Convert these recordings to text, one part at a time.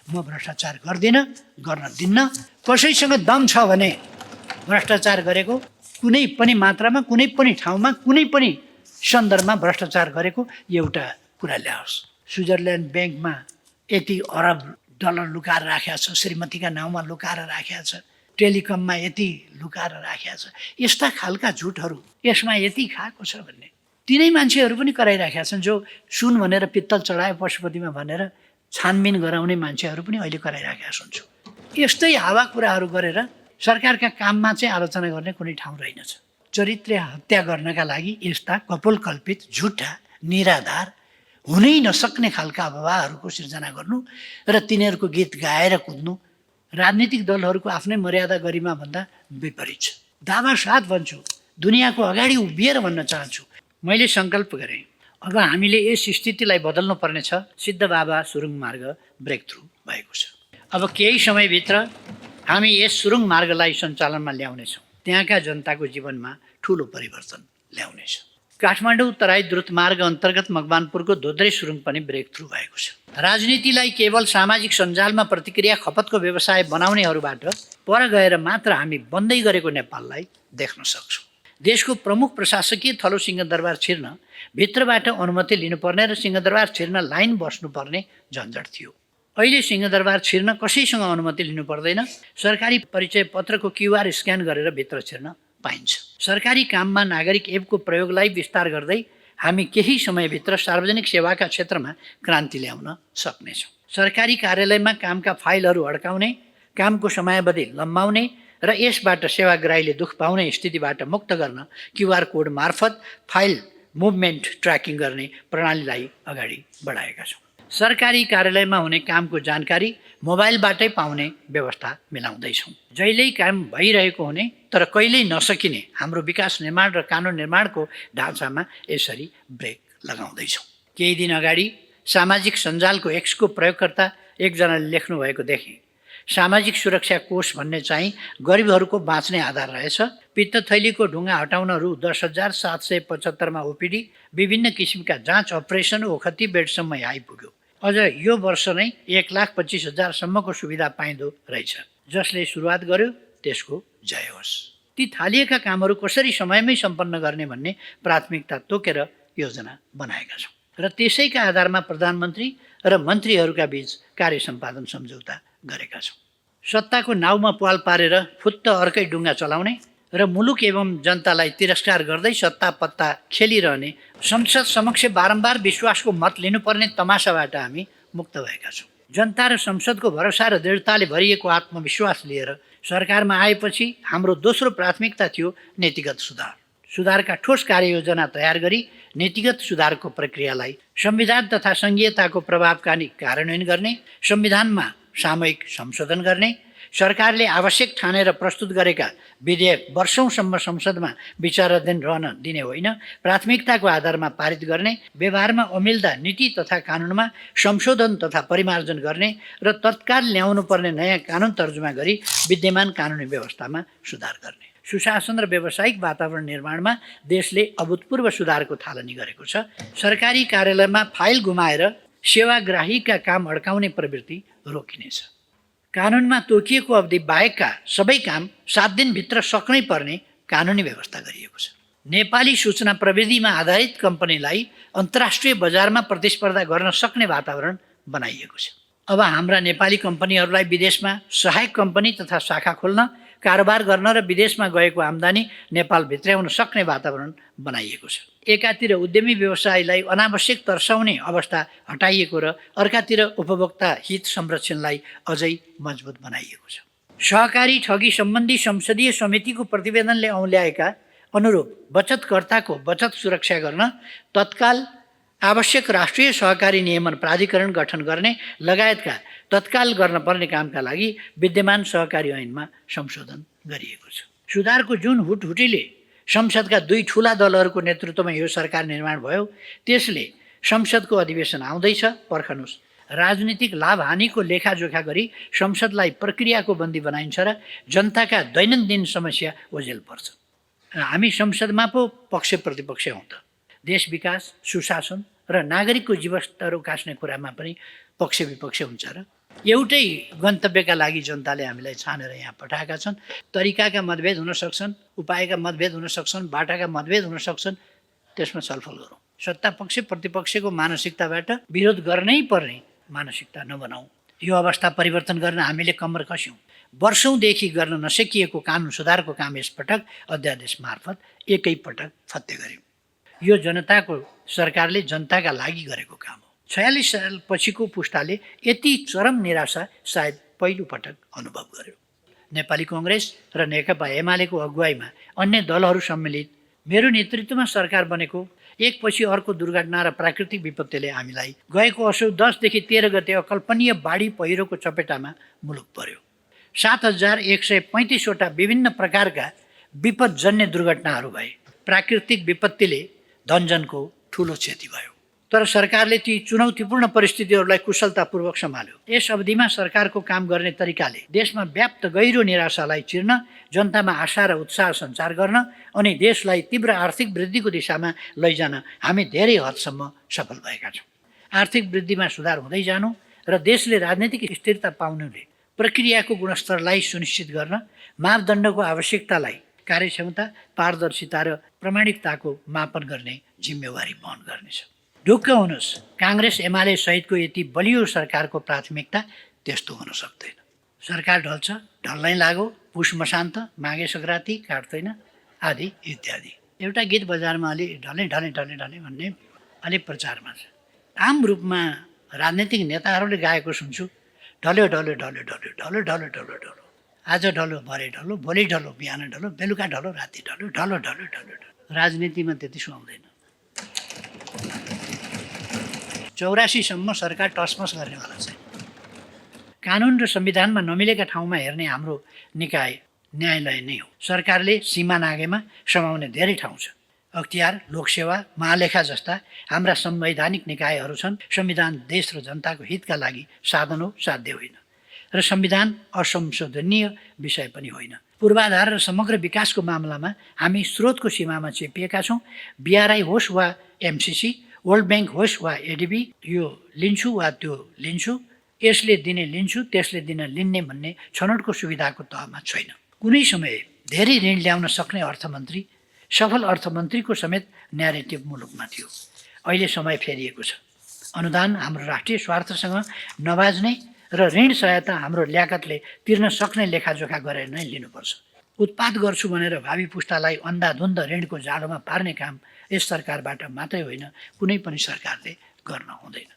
म भ्रष्टाचार गर्दिनँ, गर्न दिन्न। कसैसँग दम छ भने भ्रष्टाचार गरेको कुनै पनि मात्रामा, कुनै पनि ठाउँमा, कुनै पनि सन्दर्भमा भ्रष्टाचार गरेको एउटा कुरा ल्याओस्। स्विजरल्यान्ड ब्याङ्कमा यति अरब डलर लुकाएर राखेको छ, श्रीमतीका नाउँमा लुकाएर राखेको छ, टेलिकममा यति लुकाएर राखेको छ, यस्ता खालका झुटहरू यसमा यति खाएको छ भन्ने तिनै मान्छेहरू पनि कराइराखेका छन्। जो सुन भनेर पित्तल चढायो पशुपतिमा भनेर छानबिन गराउने मान्छेहरू पनि अहिले कराइराखेका सुन्छु। यस्तै हावा कुराहरू गरेर सरकारका काममा चाहिँ आलोचना गर्ने कुनै ठाउँ रहेनछ। चरित्र हत्या गर्नका लागि यस्ता कपोलकल्पित झुटा निराधार हुनै नसक्ने खालका अफवाहहरूको सिर्जना गर्नु र तिनीहरूको गीत गाएर कुद्नु राजनीतिक दलहरूको आफ्नै मर्यादा गरिमा भन्दा विपरीत छ। दावा साथ भन्छु, दुनियाँको अगाडि उभिएर भन्न चाहन्छु, मैले सङ्कल्प गरेँ अब हामीले यस स्थितिलाई बदल्नु पर्नेछ। सिद्ध बाबा सुरुङ मार्ग ब्रेक थ्रु भएको छ। अब केही समयभित्र हामी यस सुरुङ मार्गलाई सञ्चालनमा ल्याउनेछौँ। त्यहाँका जनताको जीवनमा ठुलो परिवर्तन ल्याउनेछ। काठमाडौँ तराई द्रुत मार्ग अन्तर्गत मकवानपुरको धोद्रे सुरुङ पनि ब्रेक थ्रु भएको छ। राजनीतिलाई केवल सामाजिक सञ्जालमा प्रतिक्रिया खपतको व्यवसाय बनाउनेहरूबाट पर गएर मात्र हामी बन्दै गरेको नेपाललाई देख्न सक्छौँ। देशको प्रमुख प्रशासकीय थलो सिंहदरबार छिर्न भित्रबाट अनुमति लिनुपर्ने र सिंहदरबार छिर्न लाइन बस्नुपर्ने झन्झट थियो। अहिले सिंहदरबार छिर्न कसैसँग अनुमति लिनु पर्दैन। सरकारी परिचय पत्रको क्युआर स्क्यान गरेर भित्र छिर्न पाइन्छ। सरकारी काममा नागरिक एपको प्रयोगलाई विस्तार गर्दै हामी केही समयभित्र सार्वजनिक सेवाका क्षेत्रमा क्रान्ति ल्याउन सक्नेछौँ। सरकारी कार्यालयमा कामका फाइलहरू अड्काउने, कामको समयावधि लम्बाउने र यसबाट सेवाग्राहीले दुख पाउने स्थितिबाट मुक्त गर्न क्युआर कोड मार्फत फाइल मुभमेन्ट ट्र्याकिङ गर्ने प्रणालीलाई अगाडि बढाएका छौँ। सरकारी कार्यालयमा हुने कामको जानकारी मोबाइलबाटै पाउने व्यवस्था मिलाउँदैछौँ। जहिल्यै काम भइरहेको हुने तर कहिल्यै नसकिने हाम्रो विकास निर्माण र कानुन निर्माणको ढाँचामा यसरी ब्रेक लगाउँदैछौँ। केही दिन अगाडि सामाजिक सञ्जालको एक्सको प्रयोगकर्ता एकजनाले लेख्नुभएको देखेँ, सामाजिक सुरक्षा कोष भन्ने चाहिँ गरिबहरूको बाँच्ने आधार रहेछ। पित्तथैलीको ढुङ्गा हटाउन रु 10,775 ओपिडी, विभिन्न किसिमका जाँच अपरेसन ओखती बेडसम्म आइपुग्यो। अझ यो वर्ष नै 1,25,000सम्मको सुविधा पाइँदो रहेछ। जसले सुरुवात गर्यो त्यसको जय होस्। ती थालिएका कामहरू कसरी समयमै सम्पन्न गर्ने भन्ने प्राथमिकता तोकेर योजना बनाएका छौँ र त्यसैका आधारमा प्रधानमन्त्री र मन्त्रीहरूका बीच कार्य सम्पादन सम्झौता गरेका छौँ। सत्ताको नाउँमा पाल पारेर फुत्त अर्कै डुङ्गा चलाउने र मुलुक एवं जनतालाई तिरस्कार गर्दै सत्ता पत्ता खेलिरहने संसद समक्ष बारम्बार विश्वासको मत लिनुपर्ने तमासाबाट हामी मुक्त भएका छौँ। जनता र संसदको भरोसा र दृढताले भरिएको आत्मविश्वास लिएर सरकारमा आएपछि हाम्रो दोस्रो प्राथमिकता थियो नीतिगत सुधार। सुधारका ठोस कार्ययोजना तयार गरी नीतिगत सुधारको प्रक्रियालाई संविधान तथा सङ्घीयताको प्रभावकारी कार्यान्वयन गर्ने, संविधानमा सामूहिक संशोधन गर्ने, सरकारले आवश्यक ठानेर प्रस्तुत गरेका विधेयक वर्षौँसम्म संसदमा विचाराधीन रहन दिने होइन, प्राथमिकताको आधारमा पारित गर्ने, व्यवहारमा अमिल्दा नीति तथा कानुनमा संशोधन तथा परिमार्जन गर्ने र तत्काल ल्याउनु पर्ने नयाँ कानुन तर्जुमा गरी विद्यमान कानुनी व्यवस्थामा सुधार गर्ने। सुशासन र व्यावसायिक वातावरण निर्माणमा देशले अभूतपूर्व सुधारको थालनी गरेको छ। सरकारी कार्यालयमा फाइल गुमाएर सेवाग्राहीका काम अड्काउने प्रवृत्ति रोकिनेछ। कानुनमा तोकिएको अवधि बाहेकका सबै काम 7 दिनभित्र सक्नै पर्ने कानुनी व्यवस्था गरिएको छ। नेपाली सूचना प्रविधिमा आधारित कम्पनीलाई अन्तर्राष्ट्रिय बजारमा प्रतिस्पर्धा गर्न सक्ने वातावरण बनाइएको छ। अब हाम्रा नेपाली कम्पनीहरूलाई विदेशमा सहायक कम्पनी तथा शाखा खोल्न, कारोबार गर्न र विदेशमा गएको आम्दानी नेपाल भित्र्याउन सक्ने वातावरण बनाइएको छ। एकातिर उद्यमी व्यवसायलाई अनावश्यक तर्साउने अवस्था हटाइएको र अर्कातिर उपभोक्ता हित संरक्षणलाई अझै मजबुत बनाइएको छ। सहकारी ठगी सम्बन्धी संसदीय समितिको प्रतिवेदनले औल्याएका अनुरूप बचतकर्ताको बचत सुरक्षा गर्न तत्काल आवश्यक राष्ट्रिय सहकारी नियमन प्राधिकरण गठन गर्ने लगायतका तत्काल गर्न पर्ने कामका लागि विद्यमान सहकारी ऐनमा संशोधन गरिएको छ। सुधारको जुन हुटहुटीले संसदका 2 ठुला दलहरूको नेतृत्वमा यो सरकार निर्माण भयो, त्यसले संसदको अधिवेशन आउँदैछ, पर्खनुस्। राजनीतिक लाभ हानिको लेखाजोखा गरी संसदलाई प्रक्रियाको बन्दी बनाइन्छ र जनताका दैनन्दिन समस्या ओझेल पर्छ। हामी संसदमा पो पक्ष प्रतिपक्ष हौँ त। देश विकास, सुशासन र नागरिकको जीवनस्तर उकास्ने कुरामा पनि पक्ष विपक्ष हुन्छ र एउटै गन्तव्यका लागि जनताले हामीलाई छानेर यहाँ पठाएका छन्। तरिकाका मतभेद हुन सक्छन्, उपायका मतभेद हुन सक्छन्, बाटाका मतभेद हुन सक्छन्, त्यसमा छलफल गरौँ। सत्ता पक्ष प्रतिपक्षको मानसिकताबाट विरोध गर्नै पर्ने मानसिकता नबनाऊ। यो अवस्था परिवर्तन गर्न हामीले कम्मर कस्यौँ। वर्षौँदेखि गर्न नसकिएको कानुन सुधारको काम यसपटक अध्यादेश मार्फत एकैपटक फत्ते गर्यौँ। यो जनताको सरकारले जनताका लागि गरेको काम हो। 46 साल पछिको पुस्ताले यति चरम निराशा सायद पहिलो पटक अनुभव गर्यो। नेपाली कङ्ग्रेस र नेकपा एमालेको अगुवाईमा अन्य दलहरू सम्मिलित मेरो नेतृत्वमा सरकार बनेको एकपछि अर्को दुर्घटना र प्राकृतिक विपत्तिले हामीलाई गएको असोज 10 देखि 13 गते अकल्पनीय बाढी पहिरोको चपेटामा मुलुक पर्यो। 7135 वटा विभिन्न प्रकारका विपदजन्य दुर्घटनाहरू भए। प्राकृतिक विपत्तिले धनजनको ठुलो क्षति भयो। तर सरकारले ती चुनौतीपूर्ण परिस्थितिहरूलाई कुशलतापूर्वक सम्हाल्यो। यस अवधिमा सरकारको काम गर्ने तरिकाले देशमा व्याप्त गहिरो निराशालाई चिर्न, जनतामा आशा र उत्साह सञ्चार गर्न अनि देशलाई तीव्र आर्थिक वृद्धिको दिशामा लैजान हामी धेरै हदसम्म सफल भएका छौँ। आर्थिक वृद्धिमा सुधार हुँदै जानु र देशले राजनीतिक स्थिरता पाउनुले प्रक्रियाको गुणस्तरलाई सुनिश्चित गर्न मापदण्डको आवश्यकतालाई कार्यक्षमता, पारदर्शिता र प्रामाणिकताको मापन गर्ने जिम्मेवारी वहन गर्नेछ। ढुक्क हुनुहोस्, काङ्ग्रेस एमाले सहितको यति बलियो सरकारको प्राथमिकता त्यस्तो हुन सक्दैन। सरकार ढल्छ, ढल्नै लाग्यो, पुष मसान्त, माघे सङ्क्रान्ति काट्दैन आदि इत्यादि। एउटा गीत बजारमा अलि ढले ढले ढले ढले भन्ने अलि प्रचारमा छ। आम रूपमा राजनीतिक नेताहरूले गाएको सुन्छु, ढल्यो ढल्यो ढल्यो ढल्यो ढल्यो ढल्यो ढल्यो ढल्यो, आज ढल्यो भरे ढल्यो, भोलि ढल्यो बिहान ढल्यो, बेलुका ढल्यो राति ढल्यो, ढल्यो ढल्यो ढल्यो ढल्यो। राजनीतिमा त्यति सुहाउँदैन। 84 सम्म सरकार टसमस गर्नेवाला छ। कानुन र संविधानमा नमिलेका ठाउँमा हेर्ने हाम्रो निकाय न्यायालय नै हो। सरकारले सीमा नागेमा समाउने धेरै ठाउँ छ। अख्तियार, लोकसेवा, महालेखा जस्ता हाम्रा संवैधानिक निकायहरू छन्। संविधान देश र जनताको हितका लागि साधन हो, साध्य होइन र संविधान असंशोधनीय विषय पनि होइन। पूर्वाधार र समग्र विकासको मामलामा हामी स्रोतको सीमामा चेपिएका छौँ। बिआरआई होस् वा एमसिसी, वर्ल्ड ब्याङ्क होस् वा एडिबी, यो लिन्छु वा त्यो लिन्छु, यसले दिने लिन्छु, त्यसले दिन लिन्ने भन्ने छनौटको सुविधाको तहमा छैन। कुनै समय धेरै ऋण ल्याउन सक्ने अर्थमन्त्री, सफल अर्थमन्त्रीको समेत न्यारेटिभ मुलुकमा थियो। अहिले समय फेरिएको छ। अनुदान हाम्रो राष्ट्रिय स्वार्थसँग नबाज्ने र ऋण सहायता हाम्रो ल्याकतले तिर्न सक्ने लेखाजोखा गरेर नै लिनुपर्छ। उत्पाद गर्छु भनेर भावी पुस्तालाई अन्धाधुन्ध ऋणको जाडोमा पार्ने काम यस सरकारबाट मात्रै होइन, कुनै पनि सरकारले गर्न हुँदैन।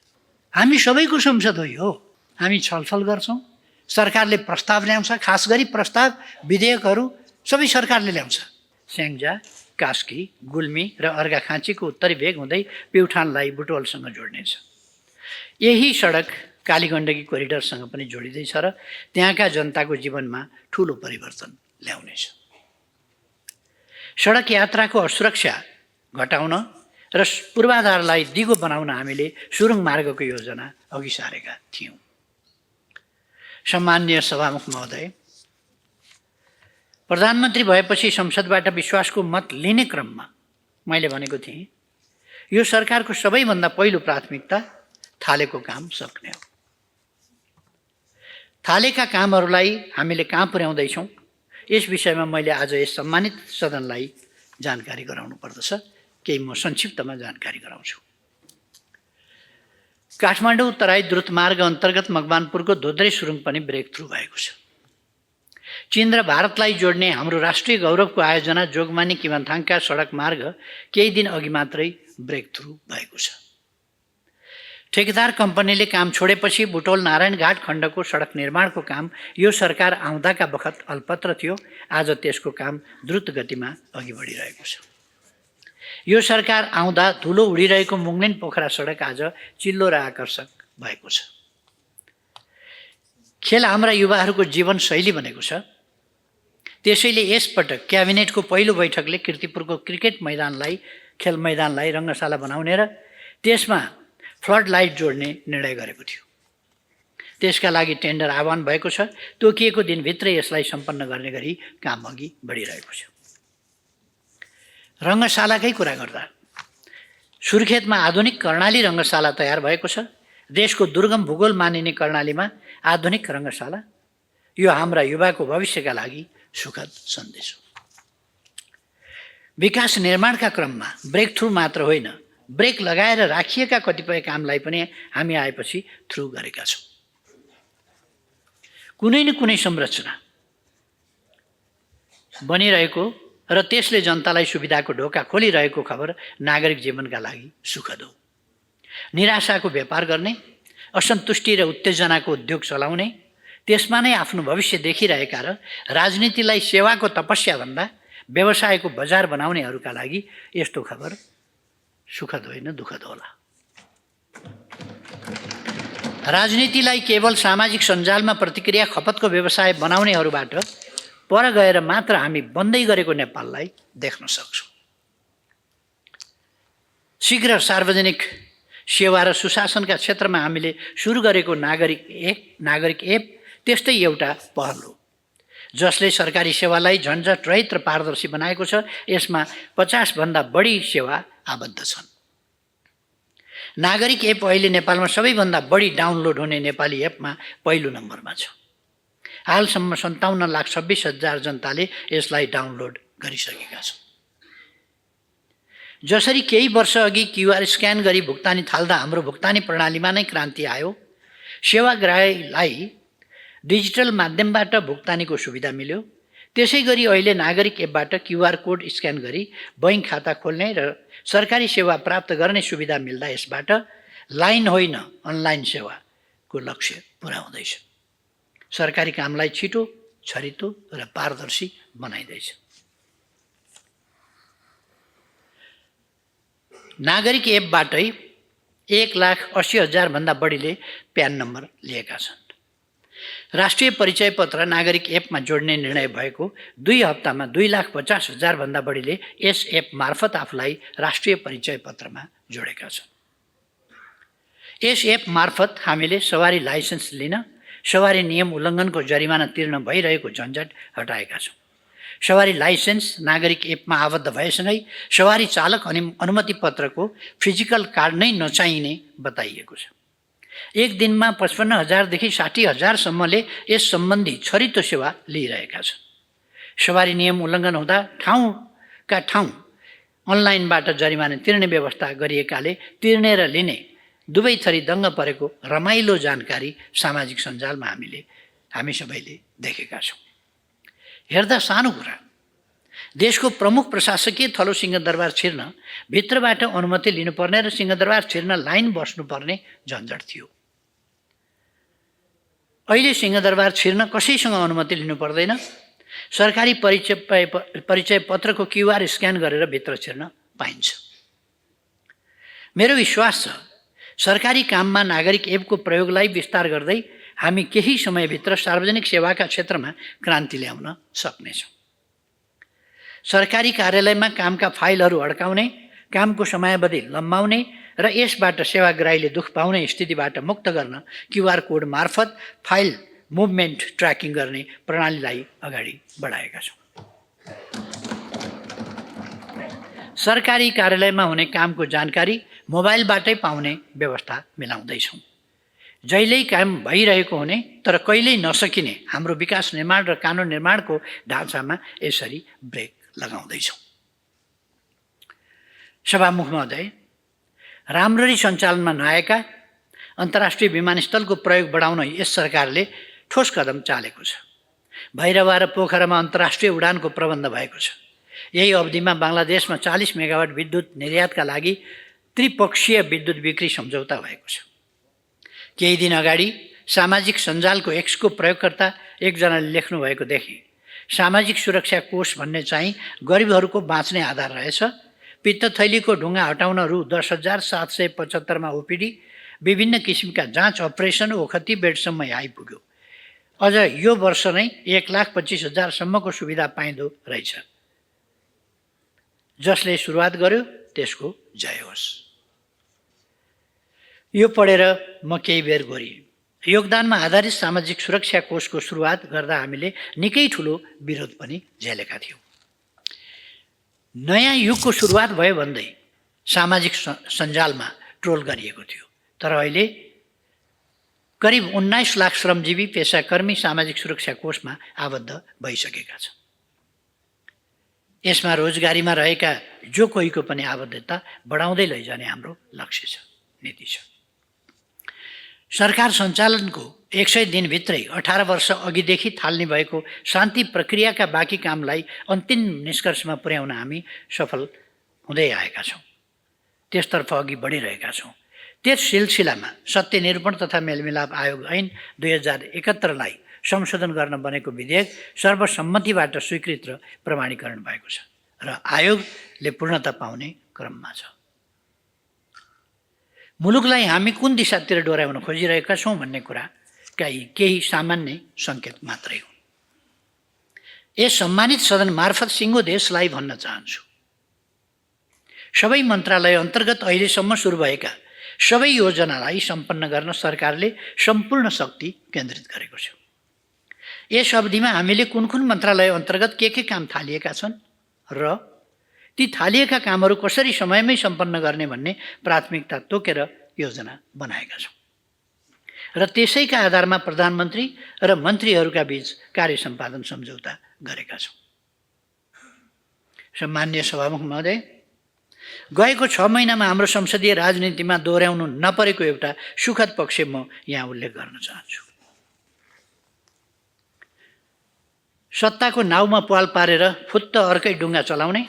हामी सबैको संसद हो यो। हामी छलफल गर्छौँ, सरकारले प्रस्ताव ल्याउँछ, खास गरी प्रस्ताव विधेयकहरू सबै सरकारले ल्याउँछ। स्याङ्जा, कास्की, गुल्मी र अर्घाखाँचीको उत्तरी भेग हुँदै प्युठानलाई बुटवलसँग जोड्नेछ। यही सडक कालीगण्डकी कोरिडरसँग पनि जोडिँदैछ र त्यहाँका जनताको जीवनमा ठुलो परिवर्तन ल्याउनेछ। सडक यात्राको असुरक्षा घटाउन र पूर्वाधारलाई दिगो बनाउन हामीले सुरुङ मार्गको योजना अघि सारेका थियौँ। सम्माननीय सभामुख महोदय, प्रधानमन्त्री भएपछि संसदबाट विश्वासको मत लिने क्रममा मैले भनेको थिएँ, यो सरकारको सबैभन्दा पहिलो प्राथमिकता थालेको काम सक्ने हो। थालेका कामहरूलाई हामीले कहाँ पुर्याउँदैछौँ, यस विषयमा मैले आज यस सम्मानित सदनलाई जानकारी गराउनु पर्दछ। केही म संक्षिप्तमा जानकारी गराउँछु। काठमाडौँ तराई द्रुतमार्ग अन्तर्गत मकवानपुरको धोद्रे सुरुङ पनि ब्रेक थ्रु भएको छ। चीन र भारतलाई जोड्ने हाम्रो राष्ट्रिय गौरवको आयोजना जोगमानी किमाथाङका सडक मार्ग केही दिन अघि मात्रै ब्रेक थ्रु भएको छ। ठेकेदार कम्पनीले काम छोडेपछि बुटोल नारायणघाट खण्डको सडक निर्माणको काम यो सरकार आउँदाका बखत अल्पत्र थियो। आज त्यसको काम द्रुत गतिमा अघि बढिरहेको छ। यो सरकार आउँदा धुलो उडिरहेको मुङलिन पोखरा सडक आज चिल्लो र आकर्षक भएको छ। खेल हाम्रा युवाहरूको जीवनशैली बनेको छ। त्यसैले यसपटक क्याबिनेटको पहिलो बैठकले कीर्तिपुरको क्रिकेट मैदानलाई, खेल मैदानलाई रङ्गशाला बनाउने र त्यसमा फ्लड लाइट जोड्ने निर्णय गरेको थियो। त्यसका लागि टेन्डर आह्वान भएको छ। तोकिएको दिनभित्रै यसलाई सम्पन्न गर्ने गरी काम अघि बढिरहेको छ। रङ्गशालाकै कुरा गर्दा सुर्खेतमा आधुनिक कर्णाली रङ्गशाला तयार भएको छ। देशको दुर्गम भूगोल मानिने कर्णालीमा आधुनिक रङ्गशाला यो हाम्रा युवाको भविष्यका लागि सुखद सन्देश हो। विकास निर्माणका क्रममा ब्रेक थ्रु मात्र होइन, ब्रेक लगाएर राखिएका कतिपय कामलाई पनि हामी आएपछि थ्रु गरेका छौँ। कुनै न कुनै संरचना बनिरहेको र त्यसले जनतालाई सुविधाको ढोका खोलिरहेको खबर नागरिक जीवनका लागि सुखद हो। निराशाको व्यापार गर्ने, असन्तुष्टि र उत्तेजनाको उद्योग चलाउने, त्यसमा नै आफ्नो भविष्य देखिरहेका र राजनीतिलाई सेवाको तपस्याभन्दा व्यवसायको बजार बनाउनेहरूका लागि यस्तो खबर सुखद होइन, दुःखद होला। राजनीतिलाई केवल सामाजिक सञ्जालमा प्रतिक्रिया खपतको व्यवसाय बनाउनेहरूबाट पर गएर मात्र हामी बन्दै गरेको नेपाललाई देख्न सक्छौँ। शीघ्र सार्वजनिक सेवा र सुशासनका क्षेत्रमा हामीले सुरु गरेको नागरिक एप त्यस्तै एउटा पहल हो, जसले सरकारी सेवालाई झन्झट रहित र पारदर्शी बनाएको छ। यसमा 50 भन्दा बढी सेवा आबद्ध छन्। नागरिक एप अहिले नेपालमा सबैभन्दा बढी डाउनलोड हुने नेपाली एपमा पहिलो नम्बरमा छ। हालसम्म 57,26,000 जनताले यसलाई डाउनलोड गरिसकेका छन्। जसरी केही वर्ष अघि क्युआर स्क्यान गरी भुक्तानी थाल्दा हाम्रो भुक्तानी प्रणालीमा नै क्रान्ति आयो, सेवाग्राहीलाई डिजिटल माध्यमबाट भुक्तानीको सुविधा मिल्यो, त्यसै गरी अहिले नागरिक एपबाट क्युआर कोड स्क्यान गरी बैंक खाता खोल्ने र सरकारी सेवा प्राप्त गर्ने सुविधा मिल्दा यसबाट लाइन होइन अनलाइन सेवाको लक्ष्य पुरा हुँदैछ। सरकारी कामलाई छिटो, छरितो र पारदर्शी बनाइँदैछ। नागरिक एपबाटै 1,80,000 भन्दा बढीले प्यान नम्बर लिएका छन्। राष्ट्रिय परिचय पत्र नागरिक एपमा जोड्ने निर्णय भएको 2 हप्तामा 2,50,000 भन्दा बढीले यस एप मार्फत आफूलाई राष्ट्रिय परिचय पत्रमा जोडेका छन्। यस एप मार्फत हामीले सवारी लाइसेन्स लिन, सवारी नियम उल्लङ्घनको जरिमाना तिर्न भइरहेको झन्झट हटाएका छौँ। सवारी लाइसेन्स नागरिक एपमा आबद्ध भएसँगै सवारी चालक अनुमति पत्रको फिजिकल कार्ड नै नचाहिने बताइएको छ। एक दिनमा 55,000 देखि 60,000सम्मले यस सम्बन्धी छरितो सेवा लिइरहेका छन्। सवारी नियम उल्लङ्घन हुँदा ठाउँका ठाउँ अनलाइनबाट जरिमाना तिर्ने व्यवस्था गरिएकाले तिर्ने र लिने दुवै थरी दङ्ग परेको रमाइलो जानकारी सामाजिक सञ्जालमा हामी सबैले देखेका छौँ। हेर्दा सानो कुरा, देशको प्रमुख प्रशासकीय थलो सिंहदरबार छिर्न भित्रबाट अनुमति लिनुपर्ने र सिंहदरबार छिर्न लाइन बस्नुपर्ने झन्झट थियो। अहिले सिंहदरबार छिर्न कसैसँग अनुमति लिनु पर्दैन। सरकारी परिचय पत्रको क्युआर स्क्यान गरेर भित्र छिर्न पाइन्छ। मेरो विश्वास छ सरकारी काममा नागरिक एपको प्रयोगलाई विस्तार गर्दै हामी केही समयभित्र सार्वजनिक सेवाका क्षेत्रमा क्रान्ति ल्याउन सक्नेछौँ। सरकारी कार्यालयमा कामका फाइलहरू अड्काउने, कामको समयावधि लम्बाउने र यसबाट सेवाग्राहीले दुख पाउने स्थितिबाट मुक्त गर्न क्युआर कोड मार्फत फाइल मुभमेन्ट ट्र्याकिङ गर्ने प्रणालीलाई अगाडि बढाएका छौँ। सरकारी कार्यालयमा हुने कामको जानकारी मोबाइलबाटै पाउने व्यवस्था मिलाउँदैछौँ। जहिल्यै काम भइरहेको हुने तर कहिल्यै नसकिने हाम्रो विकास निर्माण र कानुन निर्माणको ढाँचामा यसरी ब्रेक लगाउँदैछौँ। सभामुख महोदय, राम्ररी सञ्चालनमा नआएका अन्तर्राष्ट्रिय विमानस्थलको प्रयोग बढाउन यस सरकारले ठोस कदम चालेको छ। भैरवा र पोखरामा अन्तर्राष्ट्रिय उडानको प्रबन्ध भएको छ। यही अवधिमा बङ्गलादेशमा 40 मेगावाट विद्युत निर्यातका लागि त्रिपक्षीय विद्युत बिक्री सम्झौता भएको छ। केही दिन अगाडि सामाजिक सञ्जालको एक्सको प्रयोगकर्ता एकजनाले लेख्नु भएको देखेँ। सामाजिक सुरक्षा कोष भन्ने चाहिँ गरिबहरूको बाँच्ने आधार रहेछ। पित्तथैलीको ढुङ्गा हटाउन रु 10,775 ओपिडी, विभिन्न किसिमका जाँच अपरेसन ओखती बेडसम्म आइपुग्यो। अझ यो वर्ष नै 1,25,000सम्मको सुविधा पाइँदो रहेछ। जसले सुरुवात गर्यो त्यसको जय होस्। यो पढेर म केही बेर गोरिएँ। योगदानमा आधारित सामाजिक सुरक्षा कोषको सुरुवात गर्दा हामीले निकै ठुलो विरोध पनि झेलेका थियौँ। नयाँ युगको सुरुवात भयो भन्दै सामाजिक सञ्जालमा ट्रोल गरिएको थियो। तर अहिले करिब 19 लाख श्रमजीवी पेसाकर्मी सामाजिक सुरक्षा कोषमा आबद्ध भइसकेका छन्। यसमा रोजगारीमा रहेका जो कोहीको पनि आबद्धता बढाउँदै लैजाने हाम्रो लक्ष्य छ, नीति छ। सरकार सञ्चालनको 100 दिनभित्रै 18 वर्ष अघिदेखि थाल्ने भएको शान्ति प्रक्रियाका बाँकी कामलाई अन्तिम निष्कर्षमा पुर्याउन हामी सफल हुँदै आएका छौँ, त्यसतर्फ अघि बढिरहेका छौँ। त्यस सिलसिलामा सत्य निरूपण तथा मेलमिलाप आयोग ऐन 2071लाई संशोधन गर्न बनेको विधेयक सर्वसम्मतिबाट स्वीकृत र प्रमाणीकरण भएको छ र आयोगले पूर्णता पाउने क्रममा छ। मुलुकलाई हामी कुन दिशातिर डोर्याउन खोजिरहेका छौँ भन्ने कुरा केही सामान्य सङ्केत मात्रै हो। यस सम्मानित सदन मार्फत सिङ्गो देशलाई भन्न चाहन्छु, सबै मन्त्रालय अन्तर्गत अहिलेसम्म सुरु भएका सबै योजनालाई सम्पन्न गर्न सरकारले सम्पूर्ण शक्ति केन्द्रित गरेको छ। यस अवधिमा हामीले कुन कुन मन्त्रालय अन्तर्गत के काम थालिएका छन् र ती थालिएका कामहरू कसरी समयमै सम्पन्न गर्ने भन्ने प्राथमिकता तोकेर योजना बनाएका छौँ र त्यसैका आधारमा प्रधानमन्त्री र मन्त्रीहरूका बीच कार्य सम्पादन सम्झौता गरेका छौँ। सम्माननीय सभामुख महोदय, गएको 6 महिनामा हाम्रो संसदीय राजनीतिमा दोहोऱ्याउनु नपरेको एउटा सुखद पक्ष म यहाँ उल्लेख गर्न चाहन्छु। सत्ताको नाउँमा पाल पारेर फुत्त अर्कै डुङ्गा चलाउने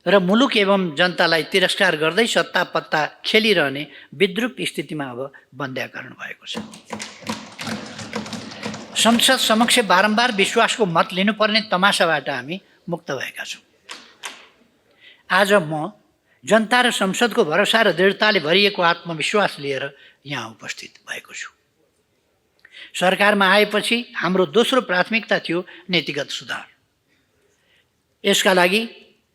र मुलुक एवं जनतालाई तिरस्कार गर्दै सत्ता पत्ता खेलिरहने विद्रूप स्थितिमा अब बन्द्याकरण भएको छ। संसद समक्ष बारम्बार विश्वासको मत लिनुपर्ने तमासाबाट हामी मुक्त भएका छौँ। आज म जनता र संसदको भरोसा र दृढताले भरिएको आत्मविश्वास लिएर यहाँ उपस्थित भएको छु। सरकारमा आएपछि हाम्रो दोस्रो प्राथमिकता थियो नीतिगत सुधार। यसका लागि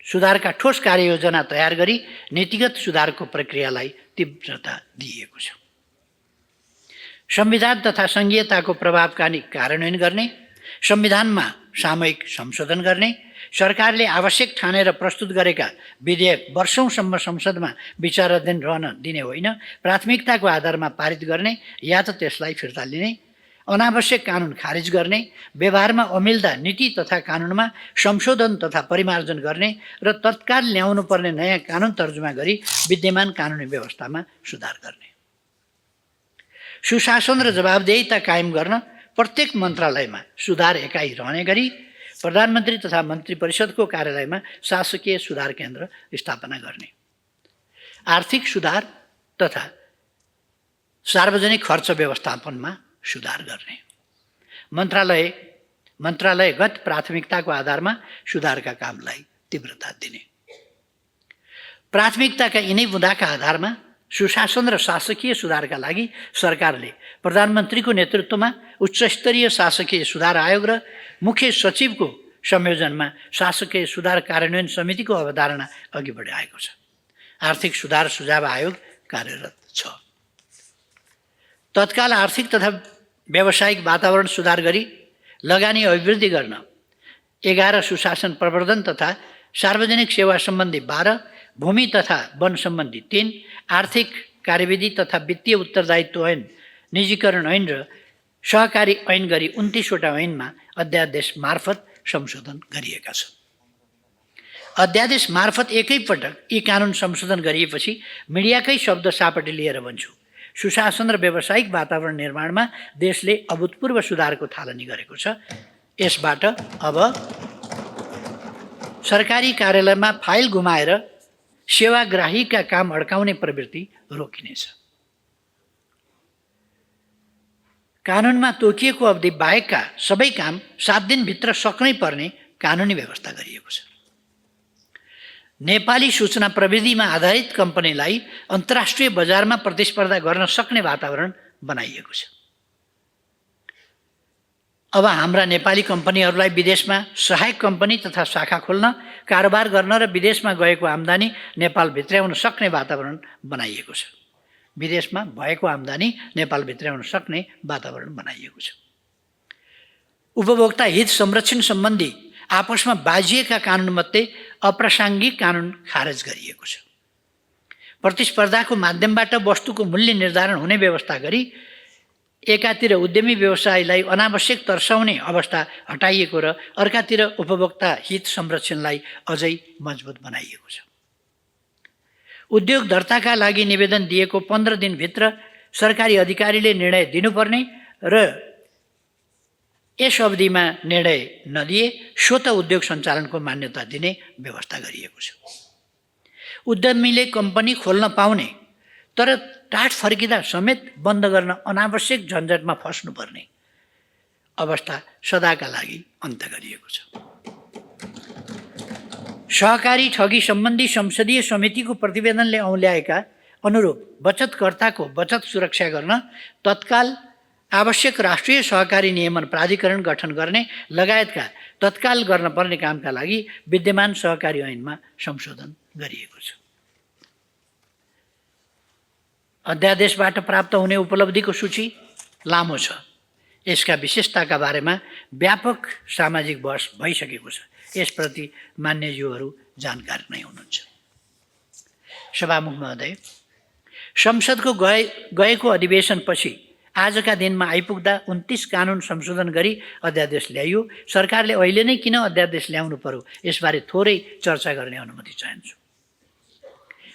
सुधारका ठोस कार्ययोजना तयार गरी नीतिगत सुधारको प्रक्रियालाई तीव्रता दिइएको छ। संविधान तथा सङ्घीयताको प्रभावकारी कार्यान्वयन गर्ने, संविधानमा सामूहिक संशोधन गर्ने, सरकारले आवश्यक ठानेर प्रस्तुत गरेका विधेयक वर्षौंसम्म संसदमा विचाराधीन रहन दिने होइन, प्राथमिकताको आधारमा पारित गर्ने या त त्यसलाई फिर्ता लिने, अनावश्यक कानुन खारिज गर्ने, व्यवहारमा अमिल्दा नीति तथा कानुनमा संशोधन तथा परिमार्जन गर्ने र तत्काल ल्याउनु पर्ने नयाँ कानुन तर्जुमा गरी विद्यमान कानुनी व्यवस्थामा सुधार गर्ने। सुशासन र जवाबदेहिता कायम गर्न प्रत्येक मन्त्रालयमा सुधार एकाइ रहने गरी प्रधानमन्त्री तथा मन्त्री परिषदको कार्यालयमा शासकीय सुधार केन्द्र स्थापना गर्ने, आर्थिक सुधार तथा सार्वजनिक खर्च व्यवस्थापनमा सुधार गर्ने, मन्त्रालयगत प्राथमिकताको आधारमा सुधारका कामलाई तीव्रता दिने, प्राथमिकताका यिनै बुँदाका आधारमा सुशासन र शासकीय सुधारका लागि सरकारले प्रधानमन्त्रीको नेतृत्वमा उच्चस्तरीय शासकीय सुधार आयोग र मुख्य सचिवको संयोजनमा शासकीय सुधार कार्यान्वयन समितिको अवधारणा अघि बढाएको छ। आर्थिक सुधार सुझाव आयोग कार्यरत छ। तत्काल आर्थिक तथा व्यावसायिक वातावरण सुधार गरी लगानी अभिवृद्धि गर्न 11 सुशासन प्रवर्धन तथा सार्वजनिक सेवा सम्बन्धी 12, भूमि तथा वन सम्बन्धी 3, आर्थिक कार्यविधि तथा वित्तीय उत्तरदायित्व ऐन, निजीकरण ऐन र सहकारी ऐन गरी 29 वटा ऐनमा अध्यादेश मार्फत संशोधन गरिएका छन्। अध्यादेश मार्फत एकैपटक यी कानुन संशोधन गरिएपछि मिडियाकै शब्द सापटी लिएर भन्छु, सुशासन र व्यावसायिक वातावरण निर्माणमा देशले अभूतपूर्व सुधारको थालनी गरेको छ। यसबाट अब सरकारी कार्यालयमा फाइल गुमाएर सेवाग्राहीका काम अड्काउने प्रवृत्ति रोकिनेछ। कानुनमा तोकिएको अवधि बाहेकका सबै काम 7 दिनभित्र सक्नै पर्ने कानुनी व्यवस्था गरिएको छ। नेपाली सूचना प्रविधिमा आधारित कम्पनीलाई अन्तर्राष्ट्रिय बजारमा प्रतिस्पर्धा गर्न सक्ने वातावरण बनाइएको छ। अब हाम्रा नेपाली कम्पनीहरूलाई विदेशमा सहायक कम्पनी तथा शाखा खोल्न, कारोबार गर्न र विदेशमा गएको आम्दानी नेपाल भित्र्याउन सक्ने वातावरण बनाइएको छ। विदेशमा भएको आम्दानी नेपाल भित्र्याउन सक्ने वातावरण बनाइएको छ। उपभोक्ता हित संरक्षण सम्बन्धी आपसमा बाजिएका कानुनमध्ये अप्रासङ्गिक कानुन खारेज गरिएको छ। प्रतिस्पर्धाको माध्यमबाट वस्तुको मूल्य निर्धारण हुने व्यवस्था गरी एकातिर उद्यमी व्यवसायलाई अनावश्यक तर्साउने अवस्था हटाइएको र अर्कातिर उपभोक्ता हित संरक्षणलाई अझै मजबुत बनाइएको छ। उद्योग दर्ताका लागि निवेदन दिएको 15 दिनभित्र सरकारी अधिकारीले निर्णय दिनुपर्ने र यस अवधिमा निर्णय नदिए स्वत उद्योग सञ्चालनको मान्यता दिने व्यवस्था गरिएको छ। उद्यमीले कम्पनी खोल्न पाउने तर टाढ फर्किँदा समेत बन्द गर्न अनावश्यक झन्झटमा फस्नुपर्ने अवस्था सदाका लागि अन्त गरिएको छ। सहकारी ठगी सम्बन्धी संसदीय समितिको प्रतिवेदनले औल्याएका अनुरूप बचतकर्ताको बचत सुरक्षा गर्न तत्काल आवश्यक राष्ट्रिय सहकारी नियमन प्राधिकरण गठन गर्ने लगायतका तत्काल गर्न पर्ने कामका लागि विद्यमान सहकारी ऐनमा संशोधन गरिएको छ। अध्यादेशबाट प्राप्त हुने उपलब्धिको सूची लामो छ। यसका विशेषताका बारेमा व्यापक सामाजिक बहस भइसकेको छ। यसप्रति मान्यज्यूहरू जानकार नै हुनुहुन्छ। सभामुख महोदय, संसदको गएको अधिवेशनपछि आजका दिनमा आइपुग्दा 29 कानुन संशोधन गरी अध्यादेश ल्याइयो। सरकारले अहिले नै किन अध्यादेश ल्याउनु पर्यो यसबारे थोरै चर्चा गर्ने अनुमति चाहन्छु।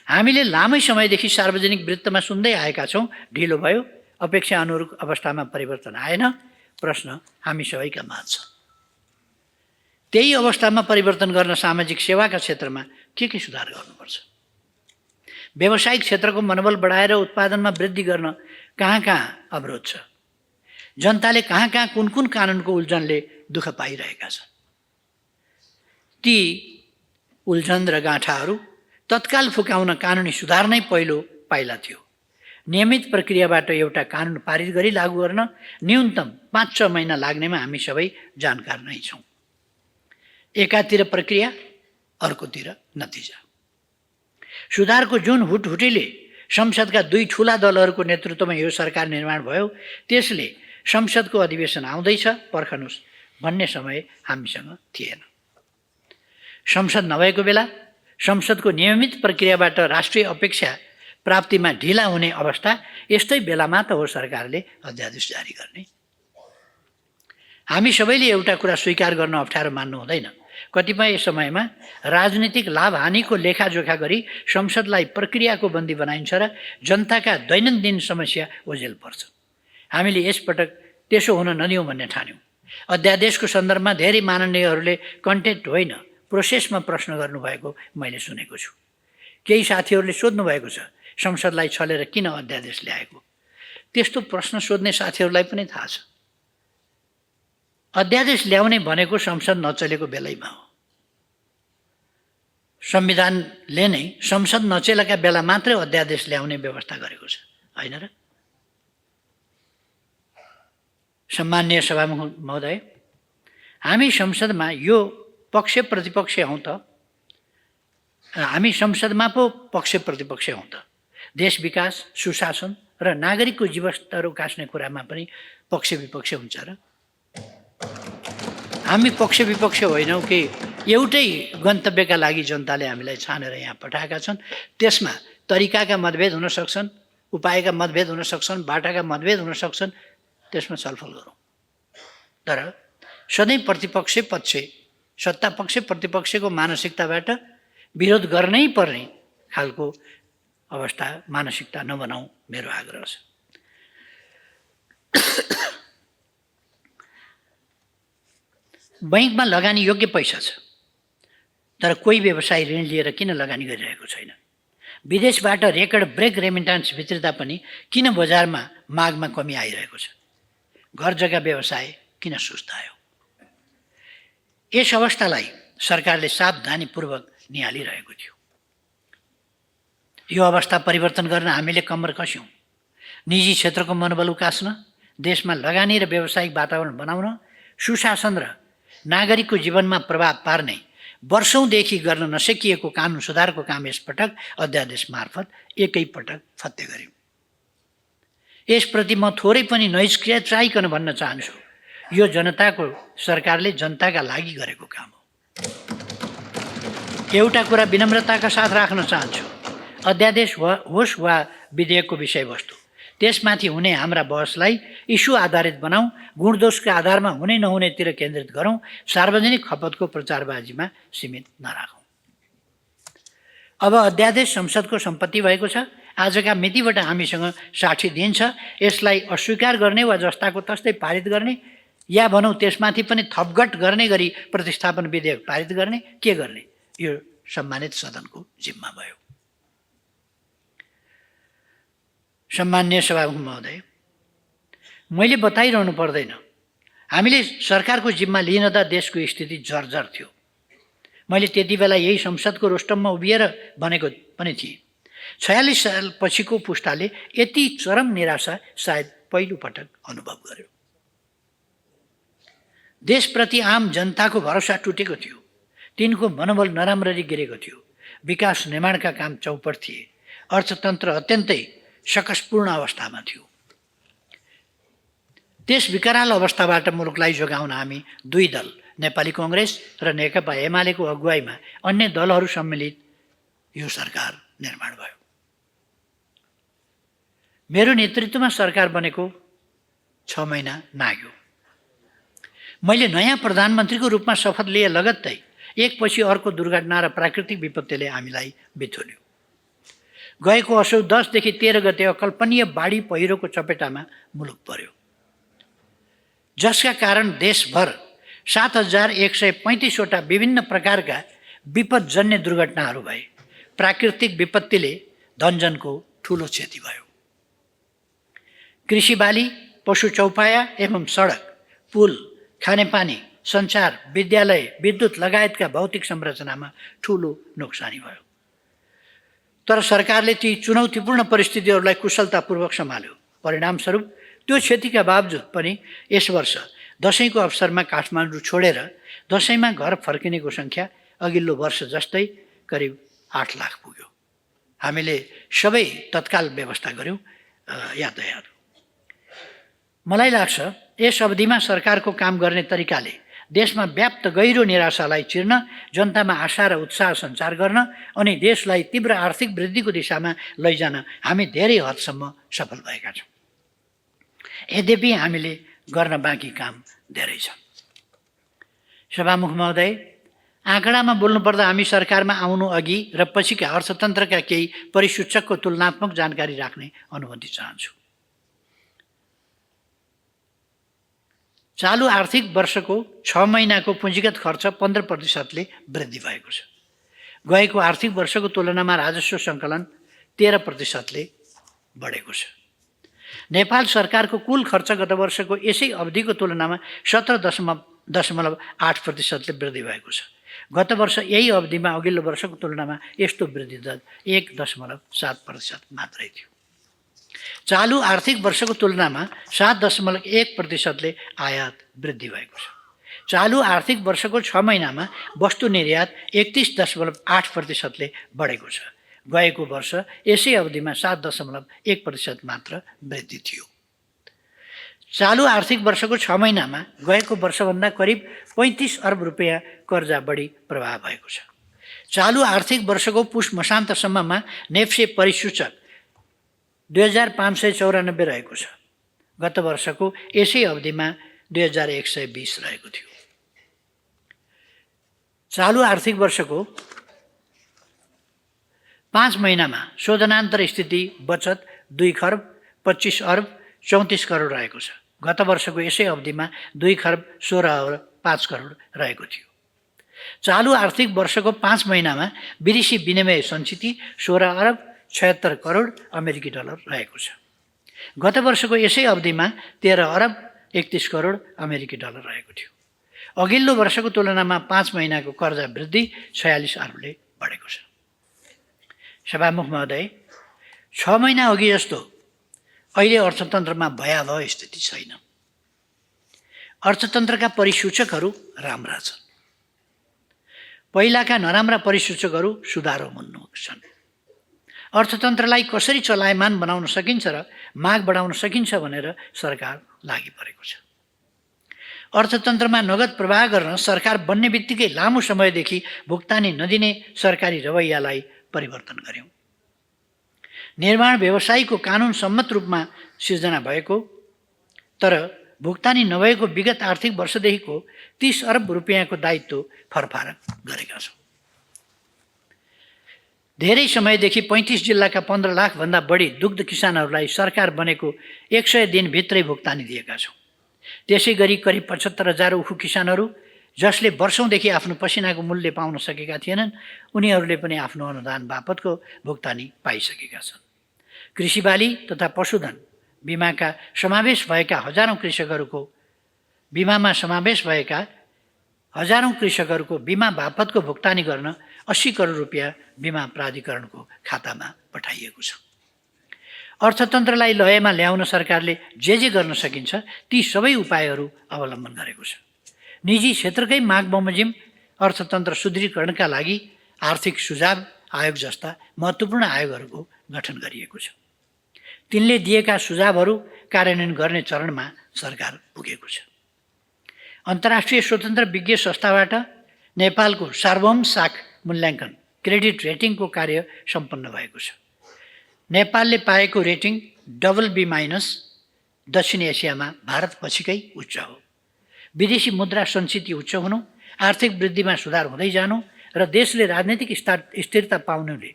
हामीले लामै समयदेखि सार्वजनिक वृत्तमा सुन्दै आएका छौँ, ढिलो भयो, अपेक्षा अनुरूप अवस्थामा परिवर्तन आएन। प्रश्न हामी सबैका माझ छ। त्यही अवस्थामा परिवर्तन गर्न सामाजिक सेवाका क्षेत्रमा के सुधार गर्नुपर्छ? व्यावसायिक क्षेत्रको मनोबल बढाएर उत्पादनमा वृद्धि गर्न कहाँ अवरोध छ? जनताले कहाँ कुन कानुनको उल्झनले दुःख पाइरहेका छन्? ती उल्झन र गाँठाहरू तत्काल फुकाउन कानुनी सुधार नै पहिलो पाइला थियो। नियमित प्रक्रियाबाट एउटा कानुन पारित गरी लागू गर्न न्यूनतम 5-6 महिना लाग्नेमा हामी सबै जानकार नै छौँ। एकातिर प्रक्रिया, अर्कोतिर नतिजा। सुधारको जुन हुटहुटीले संसदका 2 ठुला दलहरूको नेतृत्वमा यो सरकार निर्माण भयो, त्यसले संसदको अधिवेशन आउँदैछ पर्खनुस् भन्ने समय हामीसँग थिएन। संसद नभएको बेला संसदको नियमित प्रक्रियाबाट राष्ट्रिय अपेक्षा प्राप्तिमा ढिला हुने अवस्था, यस्तै बेलामा त हो सरकारले अध्यादेश जारी गर्ने। हामी सबैले एउटा कुरा स्वीकार गर्न अप्ठ्यारो मान्नु हुँदैन। कतिपय समयमा राजनीतिक लाभ हानिको लेखाजोखा गरी संसदलाई प्रक्रियाको बन्दी बनाइन्छ र जनताका दैनन्दिन समस्या ओझेल पर्छ। हामीले यसपटक त्यसो हुन नदिउँ भन्ने ठान्यौँ। अध्यादेशको सन्दर्भमा धेरै माननीयहरूले कन्टेन्ट होइन, प्रोसेसमा प्रश्न गर्नुभएको मैले सुनेको छु। केही साथीहरूले सोध्नु भएको छ, संसदलाई छलेर किन अध्यादेश ल्याएको? त्यस्तो प्रश्न सोध्ने साथीहरूलाई पनि थाहा छ। अध्यादेश ल्याउने भनेको संसद नचलेको बेलैमा हो। संविधानले नै संसद नचलेका बेला मात्रै अध्यादेश ल्याउने व्यवस्था गरेको छ, होइन र? सम्माननीय सभामुख महोदय, हामी संसदमा यो पक्ष प्रतिपक्ष हौँ त, हामी संसदमा पो पक्ष प्रतिपक्ष हौँ त। देश विकास, सुशासन र नागरिकको जीवनस्तर उकास्ने कुरामा पनि पक्ष विपक्ष हुन्छ र? हामी पक्ष विपक्ष होइनौँ कि एउटै गन्तव्यका लागि जनताले हामीलाई छानेर यहाँ पठाएका छन्। त्यसमा तरिकाका मतभेद हुन सक्छन्, उपायका मतभेद हुन सक्छन्, बाटाका मतभेद हुन सक्छन्, त्यसमा छलफल गरौँ। तर सधैँ प्रतिपक्ष पक्ष, सत्ता पक्ष प्रतिपक्षको मानसिकताबाट विरोध गर्नै पर्ने खालको अवस्था, मानसिकता नबनाऊ, मेरो आग्रह छ। बैंकमा लगानी योग्य पैसा छ, तर कोही व्यवसायी ऋण लिएर किन लगानी गरिरहेको छैन? विदेशबाट रेकर्ड ब्रेक रेमिटान्स भित्रिँदा पनि किन बजारमा मागमा कमी आइरहेको छ? घर जग्गा व्यवसाय किन सुस्तायो? यस अवस्थालाई सरकारले सावधानीपूर्वक निहालिरहेको थियो। यो अवस्था परिवर्तन गर्न हामीले कम्मर कस्यौँ। निजी क्षेत्रको मनोबल उकास्न, देशमा लगानी र व्यावसायिक वातावरण बनाउन, सुशासन र नागरिकको जीवनमा प्रभाव पार्ने वर्षौँदेखि गर्न नसकिएको कानुन सुधारको काम यसपटक अध्यादेश मार्फत एकैपटक फत्ते गर्यौँ। यसप्रति म थोरै पनि नैष्क्रिय चाहिकन भन्न चाहन्छु, यो जनताको सरकारले जनताका लागि गरेको काम हो। एउटा कुरा विनम्रताका साथ राख्न चाहन्छु, अध्यादेश होस् वा विधेयकको विषयवस्तु, त्यसमाथि हुने हाम्रा बहसलाई इस्यु आधारित बनाऊँ, गुणदोषका आधारमा हुने नहुनेतिर केन्द्रित गरौँ, सार्वजनिक खपतको प्रचारबाजीमा सीमित नराखौँ। अब अध्यादेश संसदको सम्पत्ति भएको छ। आजका मितिबाट हामीसँग 60 दिन छ। यसलाई अस्वीकार गर्ने वा जस्ताको तस्तै पारित गर्ने या भनौँ त्यसमाथि पनि थपघट गर्ने गरी प्रतिस्थापन विधेयक पारित गर्ने, के गर्ने, यो सम्मानित सदनको जिम्मा भयो। सम्मान्य सभामुख महोदय, मैले बताइरहनु पर्दैन, हामीले सरकारको जिम्मा लिँदा देशको स्थिति जर्जर थियो। मैले त्यति बेला यही संसदको रोस्टममा उभिएर भनेको पनि थिएँ। 46 साल पछिको पुस्ताले यति चरम निराशा सायद पहिलोपटक अनुभव गर्यो। देशप्रति आम जनताको भरोसा टुटेको थियो। तिनको मनोबल नराम्ररी गिरेको थियो। विकास निर्माणका काम चौपट थिए। अर्थतन्त्र अत्यन्तै सकसपूर्ण अवस्थामा थियो। त्यस विकराल अवस्थाबाट मुलुकलाई जोगाउन हामी दुई दल, नेपाली कांग्रेस र नेकपा एमालेको अगुवाईमा अन्य दलहरू सम्मिलित यो सरकार निर्माण भयो। मेरो नेतृत्वमा सरकार बनेको 6 महिना नाग्यो। मैले नयाँ प्रधानमन्त्रीको रूपमा शपथ लिए लगत्तै एकपछि अर्को दुर्घटना र प्राकृतिक विपत्तिले हामीलाई बिथोल्यो। गएको असोज 10 देखि 13 गते अकल्पनीय बाढी पहिरोको चपेटामा मुलुक पर्यो, जसका कारण देशभर 7135 वटा विभिन्न प्रकारका विपदजन्य दुर्घटनाहरू भए। प्राकृतिक विपत्तिले धनजनको ठूलो क्षति भयो। कृषि बाली, पशु चौपाया एवं सडक, पुल, खानेपानी, सञ्चार, विद्यालय, विद्युत लगायतका भौतिक संरचनामा ठूलो नोक्सानी भयो। तर सरकारले ती चुनौतीपूर्ण परिस्थितिहरूलाई कुशलतापूर्वक सम्हाल्यो। परिणामस्वरूप त्यो क्षतिका बावजुद पनि यस वर्ष दशैंको अवसरमा काठमाडौँ छोडेर दशैंमा घर फर्किनेको सङ्ख्या अघिल्लो वर्ष जस्तै करिब 8 लाख पुग्यो। हामीले सबै तत्काल व्यवस्था गर्यौँ यातायात। मलाई लाग्छ यस अवधिमा सरकारको काम गर्ने तरिकाले देशमा व्याप्त गहिरो निराशालाई चिर्न, जनतामा आशा र उत्साह सञ्चार गर्न अनि देशलाई तीव्र आर्थिक वृद्धिको दिशामा लैजान हामी धेरै हदसम्म सफल भएका छौँ। यद्यपि हामीले गर्न बाँकी काम धेरै छ। सभामुख महोदय, आँकडामा बोल्नुपर्दा हामी सरकारमा आउनु अघि र पछिका अर्थतन्त्रका केही परिसूचकको तुलनात्मक जानकारी राख्ने अनुमति चाहन्छु। चालु आर्थिक वर्षको 6 महिनाको पुँजीगत खर्च 15%ले वृद्धि भएको छ। गएको आर्थिक वर्षको तुलनामा राजस्व सङ्कलन 13%ले बढेको छ। नेपाल सरकारको कुल खर्च गत वर्षको यसै अवधिको तुलनामा 17.8%ले वृद्धि भएको छ। गत वर्ष यही अवधिमा अघिल्लो वर्षको तुलनामा यस्तो वृद्धि दर 1.7% मात्रै थियो। चालु आर्थिक वर्षको तुलनामा 7.1%ले आयात वृद्धि भएको छ। चालु आर्थिक वर्षको 6 महिनामा वस्तु निर्यात 31.8%ले बढेको छ। गएको वर्ष यसै अवधिमा 7.1% मात्र वृद्धि थियो। चालु आर्थिक वर्षको 6 महिनामा गएको वर्षभन्दा करिब 35 अर्ब रुपियाँ कर्जा बढी प्रभाव भएको छ। चालु आर्थिक वर्षको पुष मसान्तसम्ममा नेप्से परिसूचक 2594 रहेको छ। गत वर्षको यसै अवधिमा 2120 रहेको थियो। चालु आर्थिक वर्षको 5 महिनामा शोधनान्तर स्थिति बचत 2 खर्ब 25 अर्ब 34 करोड रहेको छ। गत वर्षको यसै अवधिमा 2 खर्ब 16 अर्ब 5 करोड रहेको थियो। चालु आर्थिक वर्षको 5 महिनामा विदेशी विनिमय सञ्चिति 16 अर्ब 76 करोड अमेरिकी डलर रहेको छ। गत वर्षको यसै अवधिमा 13 अर्ब 31 करोड अमेरिकी डलर रहेको थियो। अघिल्लो वर्षको तुलनामा 5 महिनाको कर्जा वृद्धि 46 अर्बले बढेको छ। सभामुख महोदय, 6 महिना अघि जस्तो अहिले अर्थतन्त्रमा भयावह स्थिति छैन। अर्थतन्त्रका परिसूचकहरू राम्रा छन्। पहिलाका नराम्रा परिसूचकहरू सुधारोन्मुख छन्। अर्थतन्त्रलाई कसरी चलायमान बनाउन सकिन्छ र माग बढाउन सकिन्छ भनेर सरकार लागि परेको छ। अर्थतन्त्रमा नगद प्रवाह गर्न सरकार बन्ने बित्तिकै लामो समयदेखि भुक्तानी नदिने सरकारी रवैयालाई परिवर्तन गर्यौँ। निर्माण व्यवसायको कानुन सम्मत रूपमा सिर्जना भएको तर भुक्तानी नभएको विगत आर्थिक वर्षदेखिको 30 अरब रुपियाँको दायित्व फरफारक गरेका छौँ। धेरै समयदेखि 35 जिल्लाका 15 लाखभन्दा बढी दुग्ध किसानहरूलाई सरकार बनेको 100 दिनभित्रै भुक्तानी दिएका छौँ। त्यसै गरी करिब 75,000 उखु किसानहरू जसले वर्षौँदेखि आफ्नो पसिनाको मूल्य पाउन सकेका थिएनन् उनीहरूले पनि आफ्नो अनुदान बापतको भुक्तानी पाइसकेका छन्। कृषिबाली तथा पशुधन बिमामा समावेश भएका हजारौँ कृषकहरूको बिमा बापतको भुक्तानी गर्न 80 करोड रुपियाँ बिमा प्राधिकरणको खातामा पठाइएको छ। अर्थतन्त्रलाई लयमा ल्याउन सरकारले जे गर्न सकिन्छ ती सबै उपायहरू अवलम्बन गरेको छ। निजी क्षेत्रकै माग बमोजिम अर्थतन्त्र सुदृढीकरणका लागि आर्थिक सुझाव आयोग जस्ता महत्त्वपूर्ण आयोगहरूको गठन गरिएको छ। तिनले दिएका सुझावहरू कार्यान्वयन गर्ने चरणमा सरकार पुगेको छ। अन्तर्राष्ट्रिय स्वतन्त्र विज्ञ संस्थाबाट नेपालको सार्वभौम साख मूल्याङ्कन क्रेडिट रेटिङको कार्य सम्पन्न भएको छ। नेपालले पाएको रेटिङ BB- दक्षिण एसियामा भारत पछिकै उच्च हो। विदेशी मुद्रा सञ्चित उच्च हुनु, आर्थिक वृद्धिमा सुधार हुँदै जानु र देशले राजनीतिक स्थिरता पाउनुले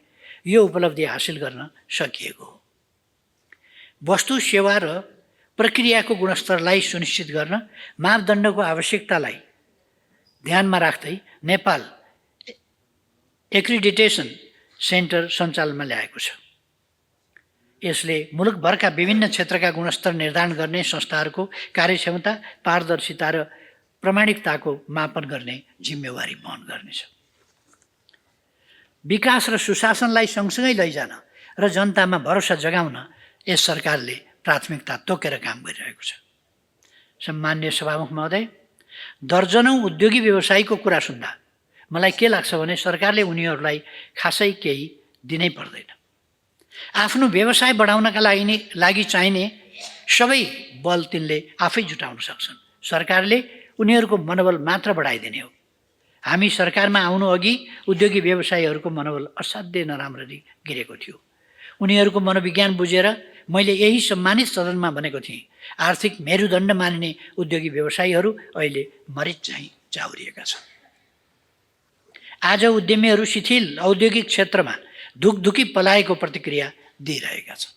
यो उपलब्धि हासिल गर्न सकिएको हो। वस्तु सेवा र प्रक्रियाको गुणस्तरलाई सुनिश्चित गर्न मापदण्डको आवश्यकतालाई ध्यानमा राख्दै नेपाल एक्रिडिटेसन सेन्टर सञ्चालनमा ल्याएको छ। यसले मुलुकभरका विभिन्न क्षेत्रका गुणस्तर निर्धारण गर्ने संस्थाहरूको कार्यक्षमता, पारदर्शिता र प्रामाणिकताको मापन गर्ने जिम्मेवारी वहन गर्नेछ। विकास र सुशासनलाई सँगसँगै लैजान र जनतामा भरोसा जगाउन यस सरकारले प्राथमिकता तोकेर काम गरिरहेको छ। सम्माननीय सभामुख महोदय, दर्जनौं उद्योगी व्यवसायीको कुरा सुन्दा मलाई के लाग्छ भने सरकारले उनीहरूलाई खासै केही दिनै पर्दैन। आफ्नो व्यवसाय बढाउनका लागि चाहिने सबै बल तिनले आफै जुटाउन सक्छन्। सरकारले उनीहरूको मनोबल मात्र बढाइदिने हो। हामी सरकारमा आउनु अघि उद्योगी व्यवसायीहरूको मनोबल असाध्यै नराम्ररी गिरेको थियो। उनीहरूको मनोविज्ञान बुझेर मैले यही सम्मानित सदनमा भनेको थिएँ, आर्थिक मेरुदण्ड मानिने उद्योगी व्यवसायीहरू अहिले मरिच झैँ चाउरिएका छन्। आज उद्यमीहरू शिथिल औद्योगिक क्षेत्रमा धुकधुकी पलाएको प्रतिक्रिया दिइरहेका छन्।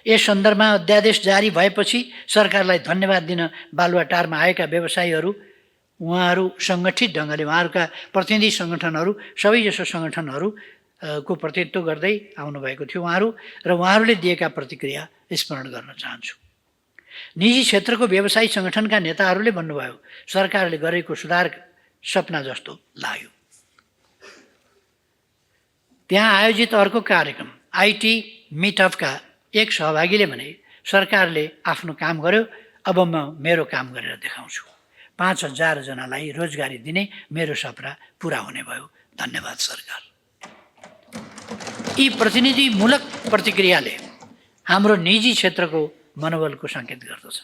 यस सन्दर्भमा अध्यादेश जारी भएपछि सरकारलाई धन्यवाद दिन बालुवाटारमा आएका व्यवसायीहरू, उहाँहरू सङ्गठित ढङ्गले उहाँहरूका प्रतिनिधि सङ्गठनहरू, सबैजसो सङ्गठनहरूको प्रतिनिधित्व गर्दै आउनुभएको थियो उहाँहरू, र उहाँहरूले दिएका प्रतिक्रिया स्मरण गर्न चाहन्छु। निजी क्षेत्रको व्यवसायी सङ्गठनका नेताहरूले भन्नुभयो, सरकारले गरेको सुधार सपना जस्तो लाग्यो। त्यहाँ आयोजित अर्को कार्यक्रम आइटी मिटअपका एक सहभागीले भने, सरकारले आफ्नो काम गर्यो, अब म मेरो काम गरेर देखाउँछु। 5,000 जनालाई रोजगारी दिने मेरो सपना पुरा हुने भयो। धन्यवाद सरकार। यी प्रतिनिधिमूलक प्रतिक्रियाले हाम्रो निजी क्षेत्रको मनोबलको सङ्केत गर्दछ।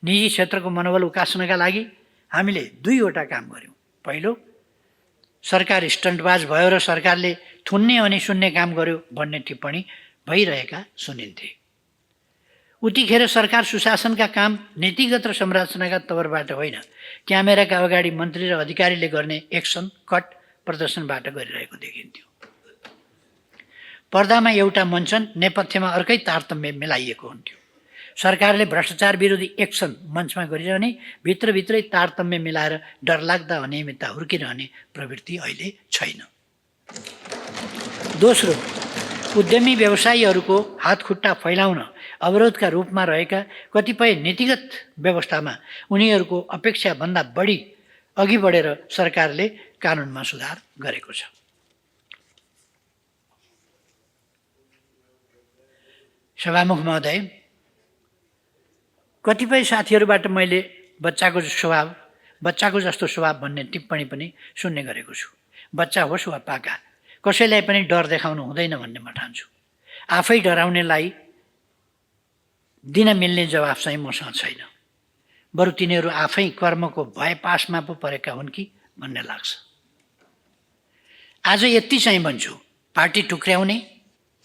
निजी क्षेत्रको मनोबल उकास्नका लागि हामीले 2वटा काम गर्यौँ। पहिलो, सरकार स्टन्टबाज भयो र सरकारले थुन्ने अनि सुन्ने काम गर्यो भन्ने टिप्पणी भइरहेका सुनिन्थे। उतिखेर सरकार सुशासनका काम नीतिगत र संरचनाका तवरबाट होइन, क्यामेराका अगाडि मन्त्री र अधिकारीले गर्ने एक्सन कट प्रदर्शनबाट गरिरहेको देखिन्थ्यो। पर्दामा एउटा मञ्चन, नेपथ्यमा अर्कै तारतम्य मिलाइएको हुन्थ्यो। सरकारले भ्रष्टाचार विरोधी एक्सन मञ्चमा गरिरहने, भित्रभित्रै तारतम्य मिलाएर डरलाग्दा अनियमितता हुर्किरहने प्रवृत्ति अहिले छैन। दोस्रो, उद्यमी व्यवसायीहरूको हातखुट्टा फैलाउन अवरोधका रूपमा रहेका कतिपय नीतिगत व्यवस्थामा उनीहरूको अपेक्षाभन्दा बढी अघि बढेर सरकारले कानुनमा सुधार गरेको छ। सभामुख महोदय, कतिपय साथीहरूबाट मैले बच्चाको जस्तो स्वभाव भन्ने टिप्पणी पनि सुन्ने गरेको छु। बच्चा होस् वा पाका, कसैलाई पनि डर देखाउनु हुँदैन भन्ने म ठान्छु। आफै डराउनेलाई दिन मिल्ने जवाफ चाहिँ मसँग छैन। बरु तिनीहरू आफै कर्मको भय पासमा पो परेका हुन् कि भन्ने लाग्छ। आज यति चाहिँ भन्छु, पार्टी टुक्र्याउने,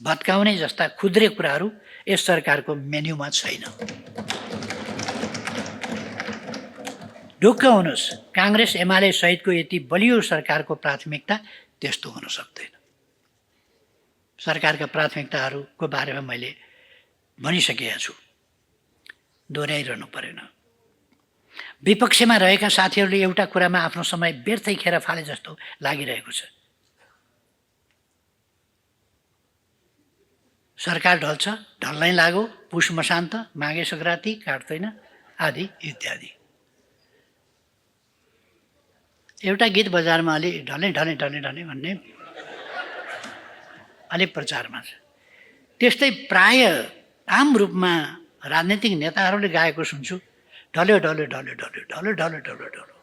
भत्काउने जस्ता खुद्रे कुराहरू यस सरकारको मेन्युमा छैन। ढुक्क हुनुहोस्, काङ्ग्रेस एमाले सहितको यति बलियो सरकारको प्राथमिकता त्यस्तो हुन सक्दैन। सरकारका प्राथमिकताहरूको बारेमा मैले भनिसकेका छु, दोहोऱ्याइरहनु परेन। विपक्षमा रहेका साथीहरूले एउटा कुरामा आफ्नो समय व्यर्थै खेर फाले जस्तो लागिरहेको छ। सरकार ढल्छ, ढल्नै लाग्यो, पुष मसान्त, माघे सङ्क्रान्ति, काट्दैन आदि इत्यादि। एउटा गीत बजारमा अलि ढले ढले ढले ढले भन्ने अलिक प्रचारमा छ। त्यस्तै प्राय आम रूपमा राजनीतिक नेताहरूले गाएको सुन्छु, ढल्यो ढल्यो ढल्यो ढल्यो ढल्यो ढल्यो ढल्यो ढल्यो,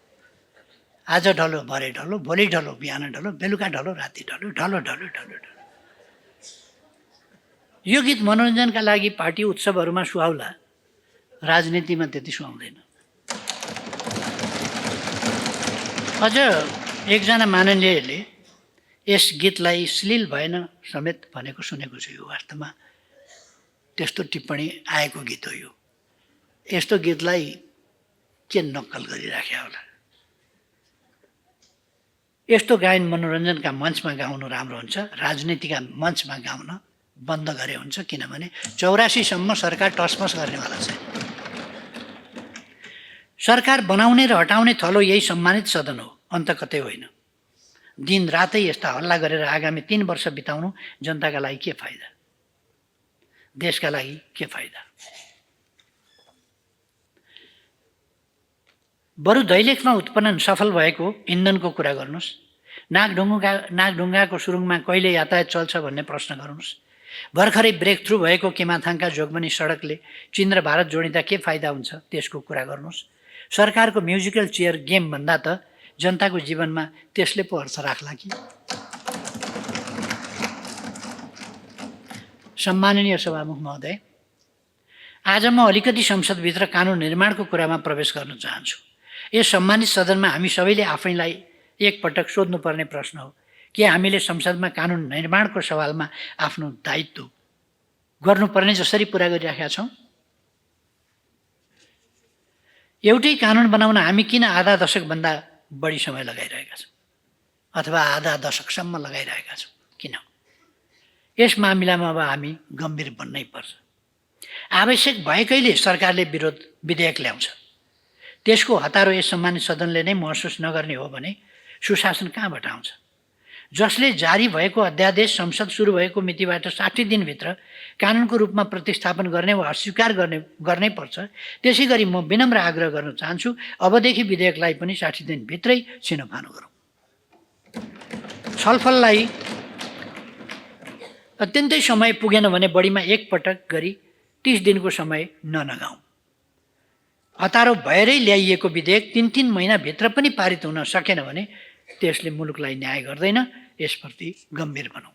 आज ढल्यो भरे ढल्यो, भोलि ढल्यो बिहान ढल्यो, बेलुका ढल्यो राति ढल्यो, ढल्यो ढल्यो ढल्यो ढल्यो। यो गीत मनोरञ्जनका लागि पार्टी उत्सवहरूमा सुहाउला, राजनीतिमा त्यति सुहाउँदैन। अझ एकजना माननीयले यस गीतलाई श्लील भएन समेत भनेको सुनेको छु। यो वास्तवमा त्यस्तो टिप्पणी आएको गीत हो। यो यस्तो गीतलाई के नक्कल गरिराख्या होला। यस्तो गायन मनोरञ्जनका मञ्चमा गाउनु राम्रो हुन्छ, राजनीतिका मञ्चमा गाउन बन्द गरे हुन्छ, किनभने 84 सम्म सरकार टसमस गर्नेवाला छैन। सरकार बनाउने र हटाउने थलो यही सम्मानित सदन हो, अन्त कतै होइन। दिन रातै यस्ता हल्ला गरेर आगामी 3 वर्ष बिताउनु जनताका लागि के फाइदा, देशका लागि के फाइदा। बरु दैलेखमा उत्पन्न सफल भएको इन्धनको कुरा गर्नुहोस्। नागढुङ्गाको सुरुङमा कहिले यातायात चल्छ भन्ने प्रश्न गर्नुहोस्। भर्खरै ब्रेक थ्रु भएको केमाथाङका जोगबनी सडकले चीन र भारत जोडिँदा के फाइदा हुन्छ त्यसको कुरा गर्नुहोस्। सरकारको म्युजिकल चेयर गेम भन्दा त जनताको जीवनमा त्यसले पो अर्थ राख्ला कि। सम्माननीय सभामुख महोदय, आज म अलिकति संसदभित्र कानुन निर्माणको कुरामा प्रवेश गर्न चाहन्छु। यस सम्मानित सदनमा हामी सबैले आफैलाई एकपटक सोध्नुपर्ने प्रश्न हो, के हामीले संसदमा कानुन निर्माणको सवालमा आफ्नो दायित्व गर्नुपर्ने जसरी पुरा गरिराखेका छौँ? एउटै कानुन बनाउन हामी किन आधा दशकभन्दा बढी समय लगाइरहेका छौँ अथवा आधा दशकसम्म लगाइरहेका छौँ? किन? यस मामिलामा अब हामी गम्भीर बन्नै पर्छ। आवश्यक भएकैले सरकारले विधेयक ल्याउँछ, त्यसको हतारो यस सम्मानित सदनले नै महसुस नगर्ने हो भने सुशासन कहाँबाट आउँछ? जसले जारी भएको अध्यादेश संसद सुरु भएको मितिबाट 60 दिनभित्र कानुनको रूपमा प्रतिस्थापन गर्ने वा अस्वीकार गर्नै पर्छ। त्यसै गरी म विनम्र आग्रह गर्न चाहन्छु, अबदेखि विधेयकलाई पनि 60 दिनभित्रै छिनोफानो गरौँ। छलफललाई अत्यन्तै समय पुगेन भने बढीमा एकपटक गरी 30 दिनको समय ननगाउँ। हतारो भएरै ल्याइएको विधेयक 3-3 महिनाभित्र पनि पारित हुन सकेन भने त्यसले मुलुकलाई न्याय गर्दैन। यसप्रति गम्भीर बनौँ,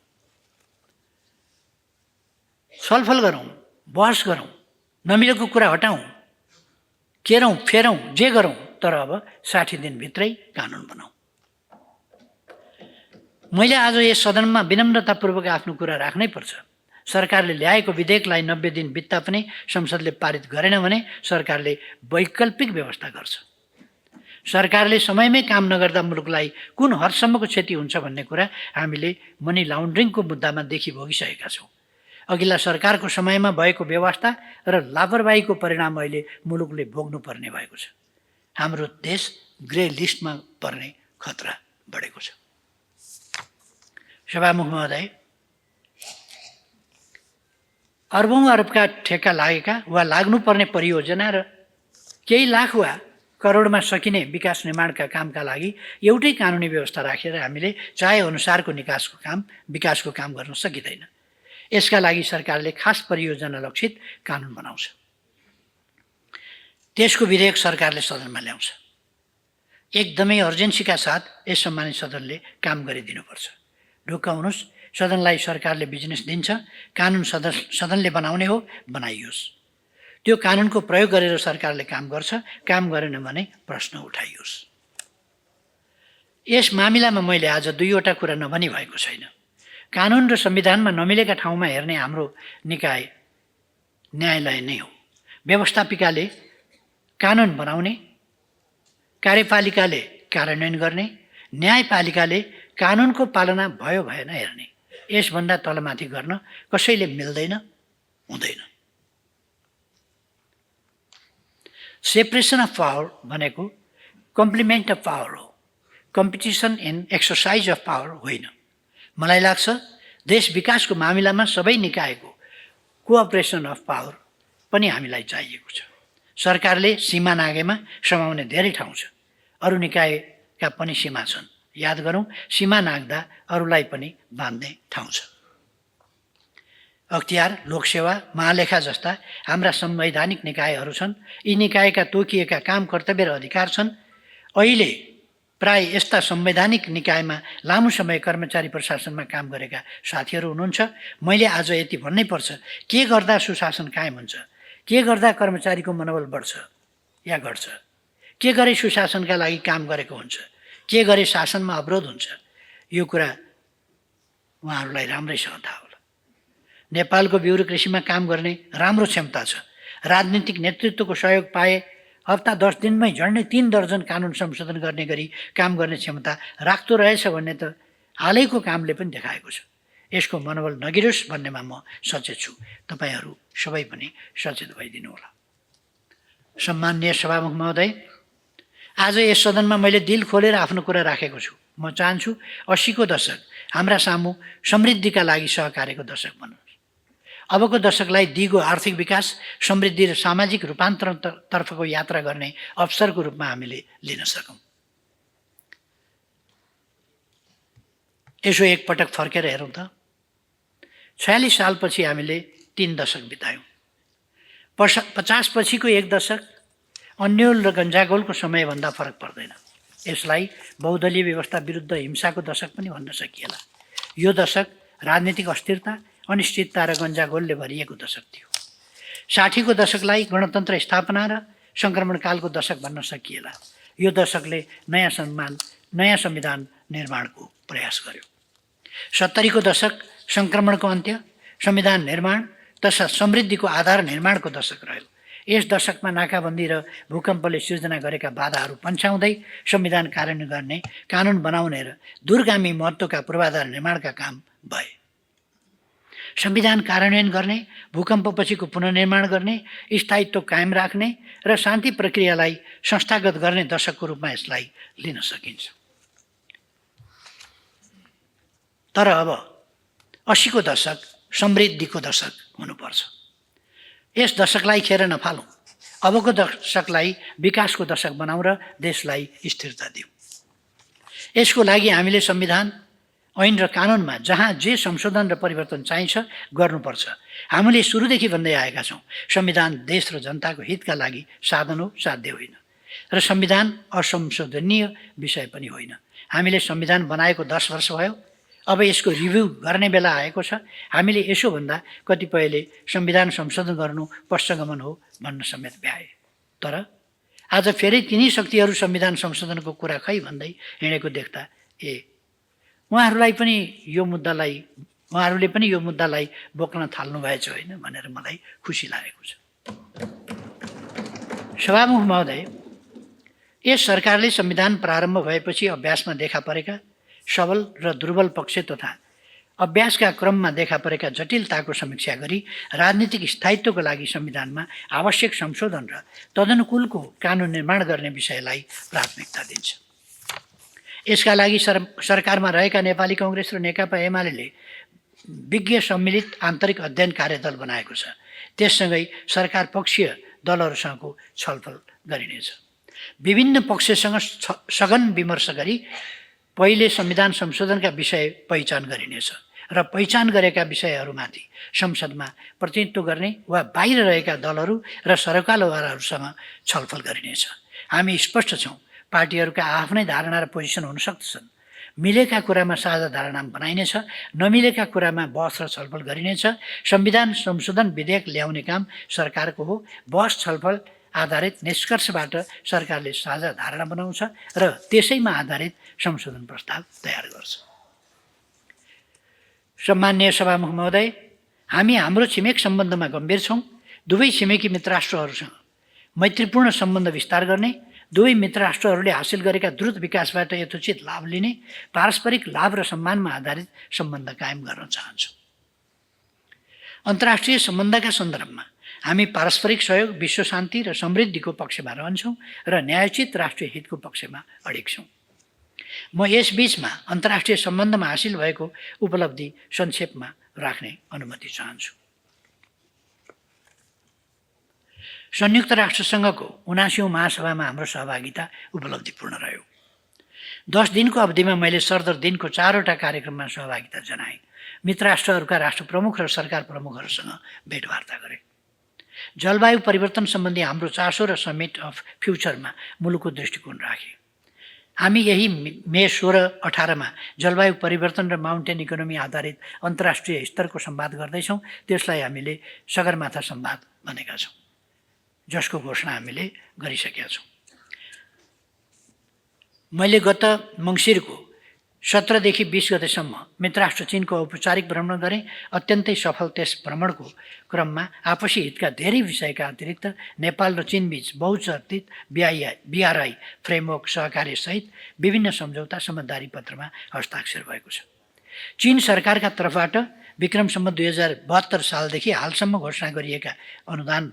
छलफल गरौँ, बहस गरौँ, नमिलेको कुरा हटाउँ, केरौँ फेरौँ जे गरौँ, तर अब 60 दिनभित्रै कानुन बनाऊ। मैले आज यस सदनमा विनम्रतापूर्वक आफ्नो कुरा राख्नै पर्छ। सरकारले ल्याएको विधेयकलाई 90 दिन बित्दा पनि संसदले पारित गरेन भने सरकारले वैकल्पिक व्यवस्था गर्छ। सरकारले समयमै काम नगर्दा मुलुकलाई कुन हदसम्मको क्षति हुन्छ भन्ने कुरा हामीले मनी लाउन्ड्रिङको मुद्दामा देखिभोगिसकेका छौँ। अघिल्ला सरकारको समयमा भएको व्यवस्था र लापरवाहीको परिणाम अहिले मुलुकले भोग्नुपर्ने भएको छ। हाम्रो देश ग्रे लिस्टमा पर्ने खतरा बढेको छ। सभामुख महोदय, अर्बौं अरबका ठेक्का लागेका वा लाग्नुपर्ने परियोजना र केही लाख वा करोडमा सकिने विकास निर्माणका कामका लागि एउटै कानुनी व्यवस्था राखेर हामीले चाहे अनुसारको विकासको काम गर्न सकिँदैन। यसका लागि सरकारले खास परियोजना लक्षित कानुन बनाउँछ, त्यसको विधेयक सरकारले सदनमा ल्याउँछ। एकदमै अर्जेन्सीका साथ यस सम्मानित सदनले काम गरिदिनुपर्छ। ढुक्क हुनुहोस्, सदनलाई सरकारले बिजनेस दिन्छ, कानुन सदनले बनाउने हो, बनाइयोस्। त्यो कानुनको प्रयोग गरेर सरकारले काम गर्छ, काम गरेन भने प्रश्न उठाइयोस्। यस मामिलामा मैले आज 2वटा कुरा नभनी भएको छैन। कानुन र संविधानमा नमिलेका ठाउँमा हेर्ने हाम्रो निकाय न्यायालय नै हो। व्यवस्थापिकाले कानुन बनाउने, कार्यपालिकाले कार्यान्वयन गर्ने, न्यायपालिकाले कानुनको पालना भयो भएन हेर्ने, यसभन्दा तलमाथि गर्न कसैले मिल्दैन, हुँदैन। सेपरेसन अफ पावर भनेको कम्प्लिमेन्ट अफ पावर हो, competition in exercise of power होइन। मलाई लाग्छ देश विकासको मामिलामा सबै निकायको कोअपरेसन अफ पावर पनि हामीलाई चाहिएको छ। सरकारले सीमा नागेमा समाउने धेरै ठाउँ छ, अरू निकायका पनि सीमा छन्। याद गरौँ, सीमा नाग्दा अरूलाई पनि बाँध्ने ठाउँ छ। अख्तियार, लोकसेवा, महालेखा जस्ता हाम्रा संवैधानिक निकायहरू छन्। यी निकायका तोकिएका काम, कर्तव्य र अधिकार छन्। अहिले प्राय यस्ता संवैधानिक निकायमा लामो समय कर्मचारी प्रशासनमा काम गरेका साथीहरू हुनुहुन्छ। मैले आज यति भन्नै पर्छ, के गर्दा सुशासन कायम हुन्छ, के गर्दा कर्मचारीको मनोबल बढ्छ या घट्छ, के गरे सुशासनका लागि काम गरेको हुन्छ, के गरे शासनमा अवरोध हुन्छ, यो कुरा उहाँहरूलाई राम्रैसँग थाहा होला। नेपालको ब्युरोक्रेसीमा काम गर्ने राम्रो क्षमता छ। राजनीतिक नेतृत्वको सहयोग पाए हप्ता 10 दिनमै झन्डै 3 दर्जन कानुन संशोधन गर्ने गरी काम गर्ने क्षमता राख्दो रहेछ भन्ने त हालैको कामले पनि देखाएको छ। यसको मनोबल नगिरोस् भन्नेमा म सचेत छु। तपाईहरू सबै पनि सचेत भइदिनु होला। सम्माननीय सभामुख महोदय, आज यस सदनमा मैले दिल खोलेर आफ्नो कुरा राखेको छु। म चाहन्छु 80 को दशक हाम्रा सामु समृद्धिका लागि सहकार्यको दशक बनोस्। अबको दशकलाई दिगो आर्थिक विकास, समृद्धि र सामाजिक रूपान्तरणतर्फको यात्रा गर्ने अवसरको रूपमा हामीले लिन सकौँ। यसो एकपटक फर्केर हेरौँ त, 46 सालपछि हामीले 3 दशक बितायौँ। 50 पछिको 1 दशक अन्यल र गन्जागोलको समयभन्दा फरक पर्दैन। यसलाई बहुदलीय व्यवस्था विरुद्ध हिंसाको दशक पनि भन्न सकिएला। यो दशक राजनीतिक अस्थिरता, अनिश्चितता र गन्जागोलले भरिएको दशक थियो। 60 को दशकलाई गणतन्त्र स्थापना र सङ्क्रमणकालको दशक भन्न सकिएला। यो दशकले नयाँ संविधान निर्माणको प्रयास गर्यो। 70 को दशक सङ्क्रमणको अन्त्य, संविधान निर्माण तथा समृद्धिको आधार निर्माणको दशक रह्यो। यस दशकमा नाकाबन्दी र भूकम्पले सिर्जना गरेका बाधाहरू पन्छाउँदै संविधान कार्यान्वयन गर्ने, कानुन बनाउने र दूरगामी महत्त्वका पूर्वाधार निर्माणका काम भए। संविधान कार्यान्वयन गर्ने, भूकम्पपछिको पुनर्निर्माण गर्ने, स्थायित्व कायम राख्ने र शान्ति प्रक्रियालाई संस्थागत गर्ने दशकको रूपमा यसलाई लिन सकिन्छ। तर अब 80 को दशक समृद्धिको दशक हुनुपर्छ। यस दशकलाई खेर नफालौँ। अबको दशकलाई विकासको दशक बनाऊ र देशलाई स्थिरता दिउँ। यसको लागि हामीले संविधान, ऐन र कानुनमा जहाँ जे संशोधन र परिवर्तन चाहिन्छ गर्नुपर्छ। हामीले सुरुदेखि भन्दै आएका छौँ, संविधान देश र जनताको हितका लागि साधन हो, साध्य होइन। र संविधान असंशोधनीय विषय पनि होइन। हामीले संविधान बनाएको 10 वर्ष भयो। अब यसको रिभ्यू गर्ने बेला आएको छ। हामीले यसो भन्दा कतिपयले संविधान संशोधन गर्नु पश्चगमन हो भन्न समेत भ्याए। तर आज फेरि तिनी शक्तिहरू संविधान संशोधनको कुरा खै भन्दै हिँडेको देख्दा उहाँहरूले पनि यो मुद्दालाई बोक्न थाल्नु भएछ होइन भनेर मलाई खुसी लागेको छ। सभामुख महोदय, यस सरकारले संविधान प्रारम्भ भएपछि अभ्यासमा देखा परेका सबल र दुर्बल पक्ष तथा अभ्यासका क्रममा देखा परेका जटिलताको समीक्षा गरी राजनीतिक स्थायित्वको लागि संविधानमा आवश्यक संशोधन र तदनुकूलको कानुन निर्माण गर्ने विषयलाई प्राथमिकता दिन्छ। यसका लागि सरकारमा रहेका नेपाली कांग्रेस र नेकपा एमाले विज्ञ सम्मिलित आन्तरिक अध्ययन कार्यदल बनाएको छ। त्यससँगै सरकार पक्षीय दलहरूसँगको छलफल गरिनेछ। विभिन्न पक्षसँग सघन विमर्श गरी पहिले संविधान संशोधनका विषय पहिचान गरिनेछ र पहिचान गरेका विषयहरूमाथि संसदमा प्रतिनिधित्व गर्ने वा बाहिर रहेका दलहरू र सरकारवालाहरूसँग छलफल गरिनेछ। हामी स्पष्ट छौँ, पार्टीहरूका आफ्नै धारणा र पोजिसन हुन सक्दछन्। मिलेका कुरामा साझा धारणा बनाइनेछ, नमिलेका कुरामा बहस र छलफल गरिनेछ। संविधान संशोधन विधेयक ल्याउने काम सरकारको हो। बहस छलफल आधारित निष्कर्षबाट सरकारले साझा धारणा बनाउँछ र त्यसैमा आधारित संशोधन प्रस्ताव तयार गर्छ। सम्माननीय सभामुख महोदय, हामी हाम्रो छिमेक सम्बन्धमा गम्भीर छौँ। दुवै छिमेकी मित्र राष्ट्रहरूसँग मैत्रीपूर्ण सम्बन्ध विस्तार गर्ने, दुवै मित्र राष्ट्रहरूले हासिल गरेका द्रुत विकासबाट यथोचित लाभ लिने, पारस्परिक लाभ र सम्मानमा आधारित सम्बन्ध कायम गर्न चाहन्छौँ। अन्तर्राष्ट्रिय सम्बन्धका सन्दर्भमा हामी पारस्परिक सहयोग, विश्व शान्ति र समृद्धिको पक्षमा रहन्छौँ र न्यायोचित राष्ट्रिय हितको पक्षमा अडिग छौँ। म यस बीचमा अन्तर्राष्ट्रिय सम्बन्धमा हासिल भएको उपलब्धि संक्षेपमा राख्ने अनुमति चाहन्छु। संयुक्त राष्ट्रसङ्घको 79औं महासभामा हाम्रो सहभागिता उपलब्धिपूर्ण रह्यो। 10 दिनको अवधिमा मैले सरदर दिनको 4वटा कार्यक्रममा सहभागिता जनाएँ। मित्र राष्ट्रहरूका राष्ट्र प्रमुख र सरकार प्रमुखहरूसँग भेटवार्ता गरेँ। जलवायु परिवर्तन सम्बन्धी हाम्रो चासो र समिट अफ फ्युचरमा मुलुकको दृष्टिकोण राखेँ। हामी यही मे 16-18मा जलवायु परिवर्तन र माउन्टेन इकोनोमी आधारित अन्तर्राष्ट्रिय स्तरको संवाद गर्दैछौँ। त्यसलाई हामीले सगरमाथा संवाद भनेका छौँ, जसको घोषणा हामीले गरिसकेका छौँ। मैले गत मङ्सिरको 17देखि 20 गतेसम्म मित्रराष्ट्र चीनको औपचारिक भ्रमण गरेँ। अत्यन्तै सफल त्यस भ्रमणको क्रममा आपसी हितका धेरै विषयका अतिरिक्त नेपाल र चीनबीच बहुचर्चित BRI फ्रेमवर्क सहकार्यसहित विभिन्न सम्झौता समझदारी पत्रमा हस्ताक्षर भएको छ। चीन सरकारका तर्फबाट विक्रम सम्वत 2072 सालदेखि हालसम्म घोषणा गरिएका अनुदान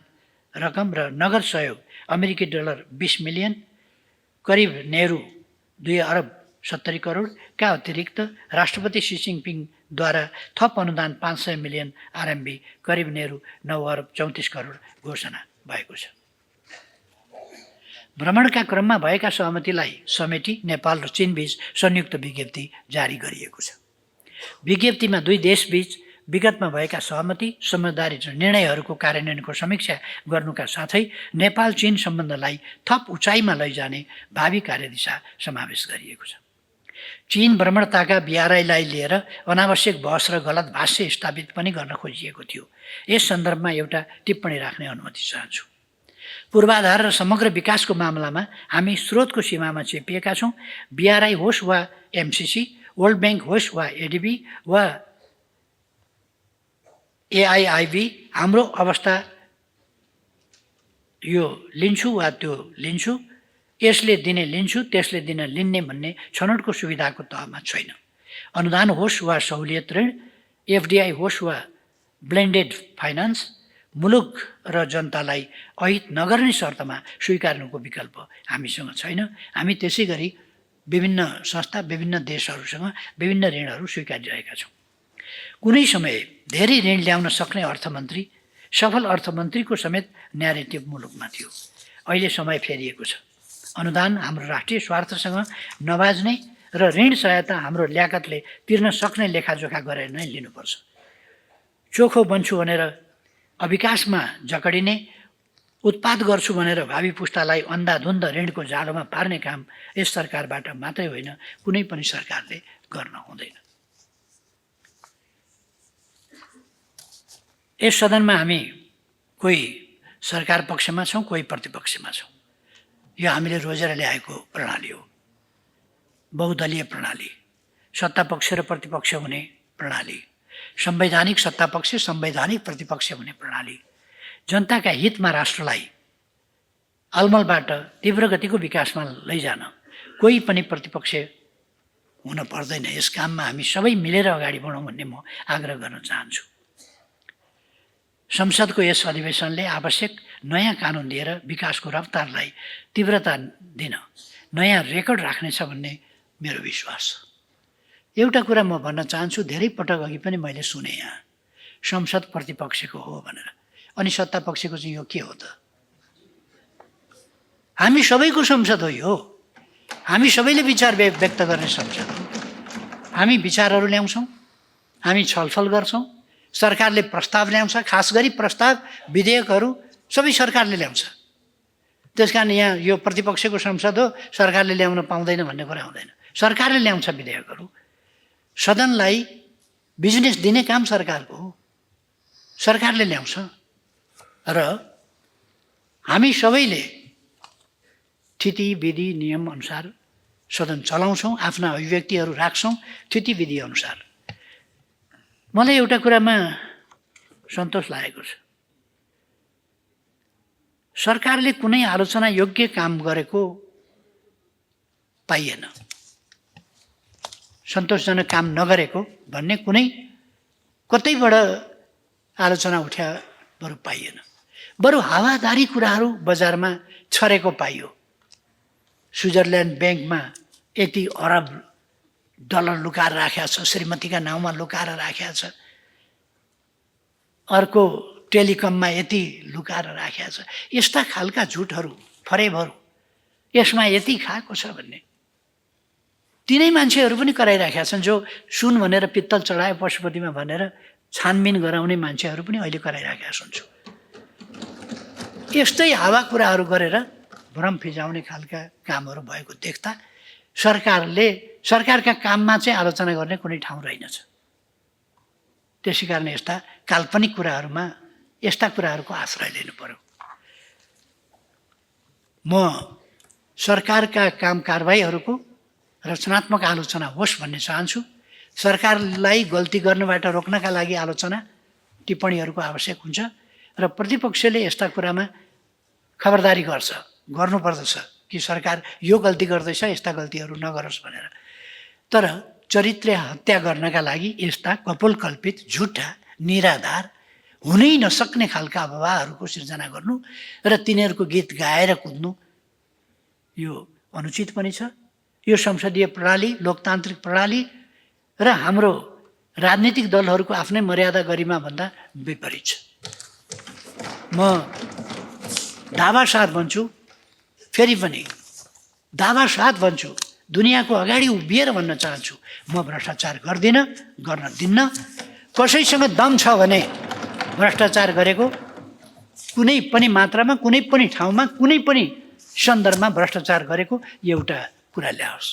रकम र नगद सहयोग अमेरिकी डलर 20 मिलियन, करिब नेहरू 2 अरब 70 करोडका अतिरिक्त राष्ट्रपति सी जिनपिङद्वारा थप अनुदान 500 मिलियन RMB, करिब नेहरू 9 अरब 34 करोड घोषणा भएको छ। भ्रमणका क्रममा भएका सहमतिलाई समेटी नेपाल र चीनबीच संयुक्त विज्ञप्ति जारी गरिएको छ। विज्ञप्तिमा दुई देशबीच विगतमा भएका सहमति, समझदारी र निर्णयहरूको कार्यान्वयनको समीक्षा गर्नुका साथै नेपाल चीन सम्बन्धलाई थप उचाइमा लैजाने भावी कार्यदिशा समावेश गरिएको छ। चीन भ्रमणताका BRI-लाई लिएर अनावश्यक बहस र गलत भाष्य स्थापित पनि गर्न खोजिएको थियो। यस सन्दर्भमा एउटा टिप्पणी राख्ने अनुमति चाहन्छु। पूर्वाधार र समग्र विकासको मामलामा हामी स्रोतको सीमामा चेपिएका छौँ। BRI होस् वा MCC, वर्ल्ड ब्याङ्क होस् वा ADB वा AIIB, हाम्रो अवस्था यो लिन्छु वा त्यो लिन्छु, यसले दिने लिन्छु, त्यसले दिन लिन्ने भन्ने छनौटको सुविधाको तहमा छैन। अनुदान होस् वा सहुलियत ऋण, FDI होस् वा ब्लेन्डेड फाइनान्स, मुलुक र जनतालाई अहित नगर्ने शर्तमा स्वीकार्नुको विकल्प हामीसँग छैन। हामी त्यसै गरी विभिन्न संस्था, विभिन्न देशहरूसँग विभिन्न ऋणहरू स्वीकारिरहेका छौँ। कुनै समय धेरै ऋण ल्याउन सक्ने अर्थमन्त्री, सफल अर्थमन्त्रीको समेत न्यारेटिभ मुलुकमा थियो। अहिले समय फेरिएको छ। अनुदान हाम्रो राष्ट्रिय स्वार्थसँग नबाज्ने र ऋण सहायता हाम्रो ल्याकतले तिर्न सक्ने लेखाजोखा गरेर नै लिनुपर्छ। चोखो बन्छु भनेर अविकासमा जकडिने, उत्पाद गर्छु भनेर भावी पुस्तालाई अन्धाधुन्ध ऋणको जालोमा पार्ने काम यस सरकारबाट मात्रै होइन, कुनै पनि सरकारले गर्न हुँदैन। यस सदनमा हामी कोही सरकार पक्षमा छौँ, कोही प्रतिपक्षमा छौँ। यो हामीले रोजेर ल्याएको प्रणाली हो। बहुदलीय प्रणाली, सत्तापक्ष र प्रतिपक्ष हुने प्रणाली, संवैधानिक सत्तापक्ष, संवैधानिक प्रतिपक्ष हुने प्रणाली, जनताका हितमा राष्ट्रलाई अलमलबाट तीव्र गतिको विकासमा लैजान कोही पनि प्रतिपक्ष हुन पर्दैन। यस काममा हामी सबै मिलेर अगाडि बढौँ भन्ने म आग्रह गर्न चाहन्छु। संसदको यस अधिवेशनले आवश्यक नयाँ कानुन दिएर विकासको रफ्तारलाई तीव्रता दिन नयाँ रेकर्ड राख्नेछ भन्ने मेरो विश्वास छ। एउटा कुरा म भन्न चाहन्छु, धेरै पटक अघि पनि मैले सुने यहाँ संसद प्रतिपक्षको हो भनेर, अनि सत्तापक्षको चाहिँ यो के हो त? हामी सबैको संसद हो यो। हामी सबैले विचार व्यक्त गर्ने संसद हो। हामी विचारहरू ल्याउँछौँ, हामी छलफल गर्छौँ, सरकारले प्रस्ताव ल्याउँछ, खास गरी प्रस्ताव विधेयकहरू सबै सरकारले ल्याउँछ। त्यस कारण यहाँ यो प्रतिपक्षको संसद हो, सरकारले ल्याउन पाउँदैन भन्ने कुरा हुँदैन। सरकारले ल्याउँछ विधेयकहरू, सदनलाई बिजनेस दिने काम सरकारको हो, सरकारले ल्याउँछ र हामी सबैले थिति विधि नियम अनुसार सदन चलाउँछौँ, आफ्ना अभिव्यक्तिहरू राख्छौँ थिति विधि अनुसार। मलाई एउटा कुरामा सन्तोष लागेको छ, सरकारले कुनै आलोचना योग्य काम गरेको पाइएन, सन्तोषजनक काम नगरेको भन्ने कुनै कतैबाट आलोचना उठ्या बरु पाइएन। बरु हावादारी कुराहरू बजारमा छरेको पाइयो। स्विजरल्यान्ड ब्याङ्कमा यति अरब डलर लुकाएर राखेको छ, श्रीमतीका नाउँमा लुकाएर राखेको छ, अर्को टेलिकममा यति लुकाएर राखेको छ। यस्ता खालका झुटहरू फरेबहरू यसमा यति खाएको छ भन्ने तिनै मान्छेहरू पनि कराइराखेका छन्। जो सुन भनेर पित्तल चढायो पशुपतिमा भनेर छानबिन गराउने मान्छेहरू पनि अहिले कराइराखेका सुन्छु। यस्तै हावा कुराहरू गरेर भ्रम फिजाउने खालका कामहरू भएको देख्दा सरकारका काममा चाहिँ आलोचना गर्ने कुनै ठाउँ रहेनछ। त्यसै कारण यस्ता काल्पनिक कुराहरूमा यस्ता कुराहरूको आश्रय लिनु पर्यो। म सरकारका काम कारबाहीहरूको रचनात्मक आलोचना होस् भन्ने चाहन्छु। सरकारलाई गल्ती गर्नबाट रोक्नका लागि आलोचना टिप्पणीहरूको आवश्यक हुन्छ र प्रतिपक्षले यस्ता कुरामा खबरदारी गर्नुपर्दछ कि सरकार यो गल्ती गर्दैछ, यस्ता गल्तीहरू नगरोस् भनेर। तर चरित्र हत्या गर्नका लागि यस्ता कपोलकल्पित झुटा निराधार हुनै नसक्ने खालका अफवाहहरूको सिर्जना गर्नु र तिनीहरूको गीत गाएर कुद्नु यो अनुचित पनि छ। यो संसदीय प्रणाली, लोकतान्त्रिक प्रणाली र हाम्रो राजनीतिक दलहरूको आफ्नै मर्यादा गरिमा भन्दा विपरीत छ। म दावासाथ भन्छु, फेरि पनि दावासाथ भन्छु, दुनियाँको अगाडि उभिएर भन्न चाहन्छु, म भ्रष्टाचार गर्दिनँ, गर्न दिन्न। कसैसँग दम छ भने भ्रष्टाचार गरेको कुनै पनि मात्रामा, कुनै पनि ठाउँमा, कुनै पनि सन्दर्भमा भ्रष्टाचार गरेको एउटा कुरा ल्याओस्।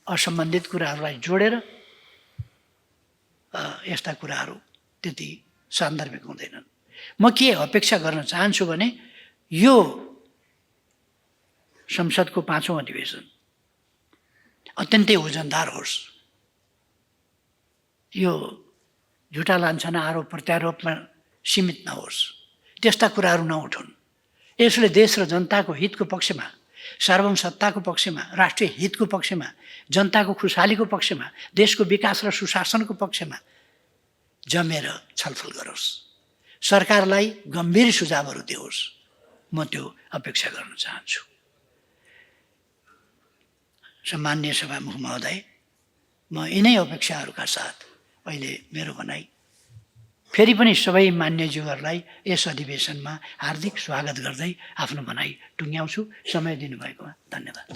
असम्बन्धित कुराहरूलाई जोडेर यस्ता कुराहरू त्यति सान्दर्भिक हुँदैनन्। म के अपेक्षा गर्न चाहन्छु भने यो संसदको 5औं अधिवेशन अत्यन्तै ओजनदार होस्। यो झुटा लान्छना आरोप प्रत्यारोपमा सीमित नहोस्, त्यस्ता कुराहरू नउठुन्। यसले देश र जनताको हितको पक्षमा, सार्वभौम सत्ताको पक्षमा, राष्ट्रिय हितको पक्षमा, जनताको खुशहालीको पक्षमा, देशको विकास र सुशासनको पक्षमा जमेर छलफल गरोस्, सरकारलाई गम्भीर सुझावहरू दियोस्। म त्यो अपेक्षा गर्न चाहन्छु। सम्माननीय सभामुख महोदय, म यिनै अपेक्षाहरूका साथ अहिले मेरो भनाइ फेरि पनि सबै मान्यज्यूहरूलाई यस अधिवेशनमा हार्दिक स्वागत गर्दै आफ्नो भनाइ टुङ्ग्याउँछु। समय दिनुभएकोमा धन्यवाद।